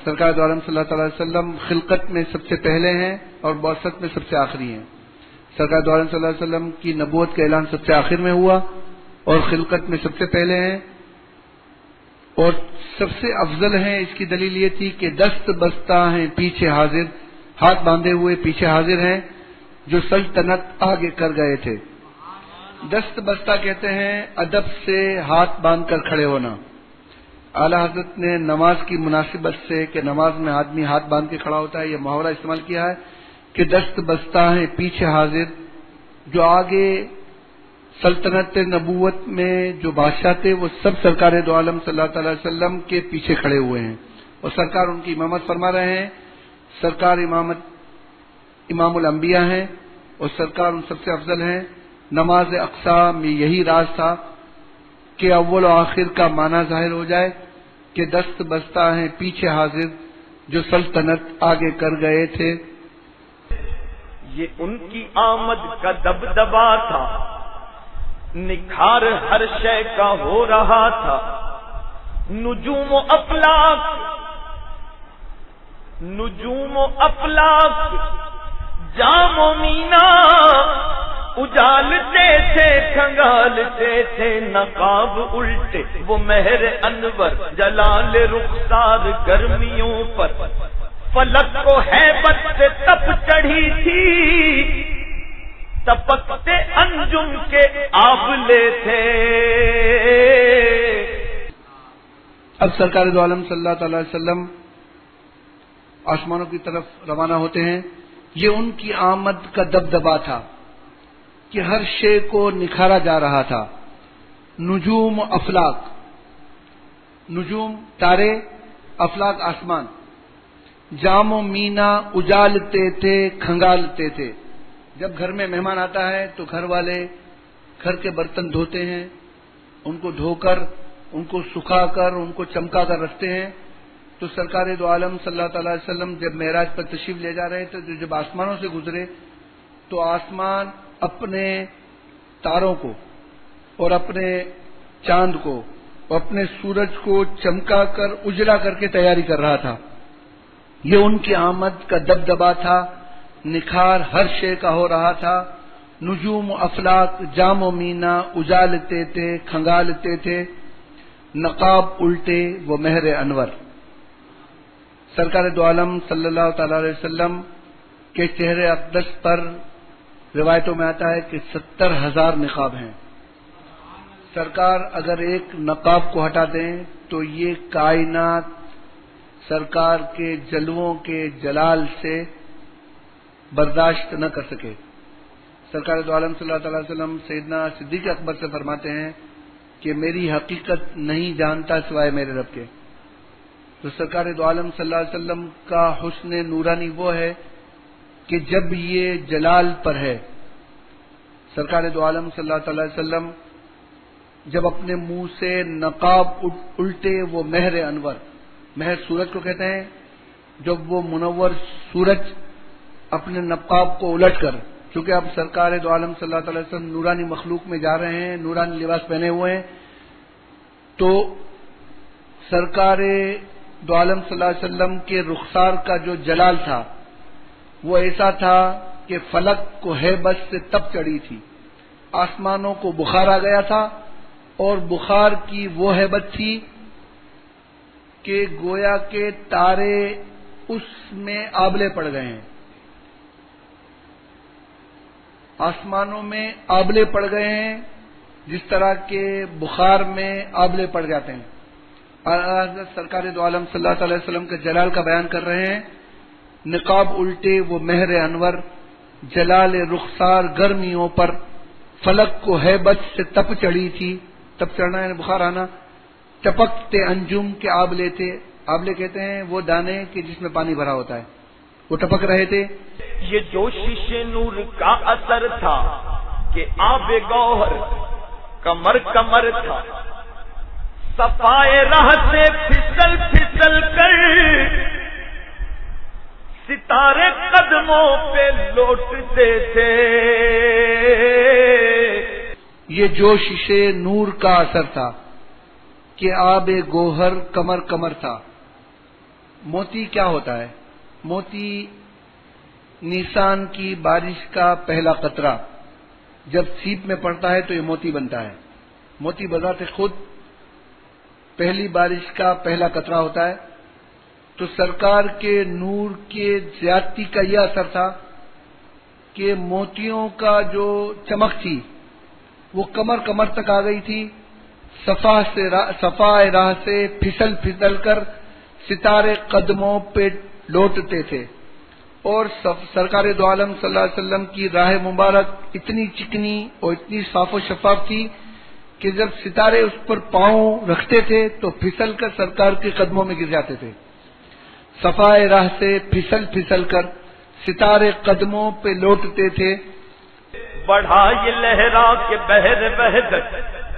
سرکار دو عالم صلی اللہ تعالی علیہ وسلم خلقت میں سب سے پہلے ہیں اور بعثت میں سب سے آخری ہیں. سرکار دو عالم صلی اللہ علیہ وسلم کی نبوت کا اعلان سب سے آخر میں ہوا اور خلقت میں سب سے پہلے ہیں اور سب سے افضل ہیں. اس کی دلیل یہ تھی کہ دست بستہ ہیں پیچھے حاضر, ہاتھ باندھے ہوئے پیچھے حاضر ہیں جو سلطنت آگے کر گئے تھے. دست بستہ کہتے ہیں ادب سے ہاتھ باندھ کر کھڑے ہونا. اعلیٰ حضرت نے نماز کی مناسبت سے کہ نماز میں آدمی ہاتھ باندھ کے کھڑا ہوتا ہے یہ محاورہ استعمال کیا ہے کہ دست بستہ ہیں پیچھے حاضر, جو آگے سلطنت نبوت میں جو بادشاہ تھے وہ سب سرکار دو عالم صلی اللہ تعالی وسلم کے پیچھے کھڑے ہوئے ہیں اور سرکار ان کی امامت فرما رہے ہیں. سرکار امام الانبیاء ہیں اور سرکار ان سب سے افضل ہیں. نماز اقصی میں یہی راز تھا کہ اول و آخر کا معنی ظاہر ہو جائے کہ دست بستہ ہیں پیچھے حاضر جو سلطنت آگے کر گئے تھے. یہ ان کی آمد کا دبدبا تھا نکھار ہر شے کا ہو رہا تھا، نجوم و افلاک جام و مینا اجالتے تھے کھنگالتے تھے، نقاب الٹے وہ مہر انور جلال رخسار گرمیوں پر، فلک کو ہیبت سے تپ چڑھی تھی، تپکتے انجم کے آبلے تھے۔ اب سرکار دو عالم صلی اللہ تعالی علیہ وسلم آسمانوں کی طرف روانہ ہوتے ہیں۔ یہ ان کی آمد کا دبدبا تھا کہ ہر شے کو نکھارا جا رہا تھا۔ نجوم و افلاک، نجوم تارے، افلاک آسمان، جام و مینا اجالتے تھے کھنگالتے تھے۔ جب گھر میں مہمان آتا ہے تو گھر والے گھر کے برتن دھوتے ہیں، ان کو دھو کر، ان کو سکھا کر، ان کو چمکا کر رکھتے ہیں۔ تو سرکار دو عالم صلی اللہ تعالی علیہ وسلم جب معراج پر تشریف لے جا رہے تھے تو جب آسمانوں سے گزرے تو آسمان اپنے تاروں کو اور اپنے چاند کو اور اپنے سورج کو چمکا کر اجلا کر کے تیاری کر رہا تھا۔ یہ ان کی آمد کا دبدبا تھا، نکھار ہر شے کا ہو رہا تھا۔ نجوم و افلاک جام و مینا اجالتے تھے کھنگالتے تھے، نقاب الٹے وہ مہر انور۔ سرکار دو عالم صلی اللہ تعالی علیہ وسلم کے چہرے اقدس پر روایتوں میں آتا ہے کہ 70,000 نقاب ہیں۔ سرکار اگر ایک نقاب کو ہٹا دیں تو یہ کائنات سرکار کے جلووں کے جلال سے برداشت نہ کر سکے۔ سرکار دو عالم صلی اللہ تعالی علیہ وسلم سیدنا صدیق اکبر سے فرماتے ہیں کہ میری حقیقت نہیں جانتا سوائے میرے رب کے۔ تو سرکار دو عالم صلی اللہ علیہ وسلم کا حسن نورانی وہ ہے کہ جب یہ جلال پر ہے، سرکار دو عالم صلی اللہ تعالی علیہ وسلم جب اپنے منہ سے نقاب الٹے وہ مہر انور، مہر سورج کو کہتے ہیں، جب وہ منور سورج اپنے نقاب کو الٹ کر، چونکہ اب سرکار دو عالم صلی اللہ تعالی وسلم نورانی مخلوق میں جا رہے ہیں، نورانی لباس پہنے ہوئے ہیں، تو سرکار دو عالم صلی اللہ علیہ وسلم کے رخسار کا جو جلال تھا وہ ایسا تھا کہ فلک کو ہیبت سے تپ چڑھی تھی، آسمانوں کو بخار آ گیا تھا، اور بخار کی وہ ہیبت تھی کہ گویا کے تارے اس میں آبلے پڑ گئے ہیں، آسمانوں میں آبلے پڑ گئے ہیں، جس طرح کے بخار میں آبلے پڑ جاتے ہیں۔ حضرت سرکار دو عالم صلی اللہ علیہ وسلم کے جلال کا بیان کر رہے ہیں۔ نقاب الٹے وہ مہر انور، جلال رخسار گرمیوں پر، فلک کو ہیبت سے تپ چڑھی تھی، تپ چڑھنا یعنی بخار آنا، چپکتے انجم کے آبلے تھے، آبلے کہتے ہیں وہ دانے کہ جس میں پانی بھرا ہوتا ہے، وہ ٹپک رہے تھے۔ یہ جوشش نور کا اثر تھا کہ آب گوہر کمر کمر تھا، صفائے راہ سے پھسل پھسل کر ستارے قدموں پہ لوٹتے تھے۔ یہ جوشش نور کا اثر تھا کہ آب گوہر کمر کمر تھا۔ موتی کیا ہوتا ہے؟ موتی نیسان کی بارش کا پہلا قطرہ جب سیپ میں پڑتا ہے تو یہ موتی بنتا ہے۔ موتی بذات خود پہلی بارش کا پہلا قطرہ ہوتا ہے۔ تو سرکار کے نور کے زیادتی کا یہ اثر تھا کہ موتیوں کا جو چمک تھی وہ کمر کمر تک آ گئی تھی، صفائے راہ سے پھسل پھسل کر ستارے قدموں پہ لوٹتے تھے، اور سرکار دو عالم صلی اللہ علیہ وسلم کی راہ مبارک اتنی چکنی اور اتنی صاف و شفاف تھی کہ جب ستارے اس پر پاؤں رکھتے تھے تو پھسل کر سرکار کے قدموں میں گر جاتے تھے۔ صفائے راہ سے پھسل پھسل کر ستارے قدموں پہ لوٹتے تھے۔ بڑھا یہ لہرا کے بہر وحدت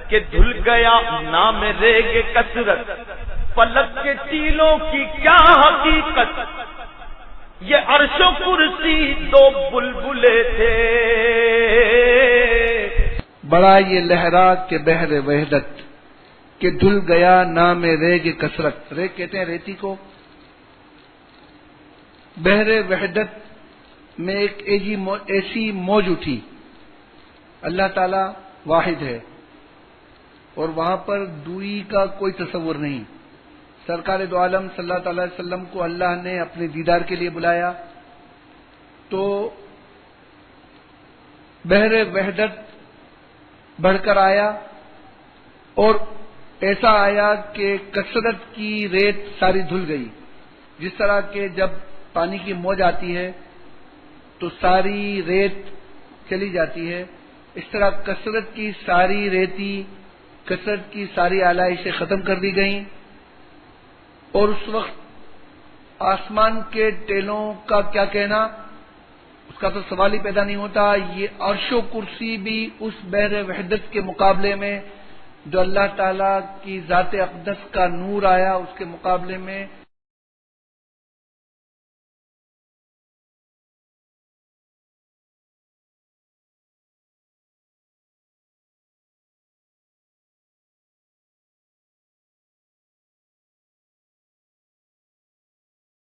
کہ دھل گیا نام ریگ کثرت، پلک کے تیلوں کی کیا حقیقت، یہ عرش و کرسی دو بلبلے تھے۔ بڑا یہ لہرا کے بحر وحدت کہ دھل گیا نام ریگ کثرت. ریگ کہتے ہیں ریتی کو. بحر وحدت میں ایک ایسی موج اٹھی. اللہ تعالی واحد ہے اور وہاں پر دوئی کا کوئی تصور نہیں. سرکار دو عالم صلی اللہ تعالی وسلم کو اللہ نے اپنے دیدار کے لیے بلایا تو بحر وحدت بڑھ کر آیا اور ایسا آیا کہ کثرت کی ریت ساری دھل گئی. جس طرح کہ جب پانی کی موج آتی ہے تو ساری ریت چلی جاتی ہے، اس طرح کثرت کی ساری ریتی، کثرت کی ساری آلائشیں ختم کر دی گئیں. اور اس وقت آسمان کے ٹیلوں کا کیا کہنا، اس کا تو سوال ہی پیدا نہیں ہوتا. یہ عرش و کرسی بھی اس بحر وحدت کے مقابلے میں جو اللہ تعالی کی ذات اقدس کا نور آیا اس کے مقابلے میں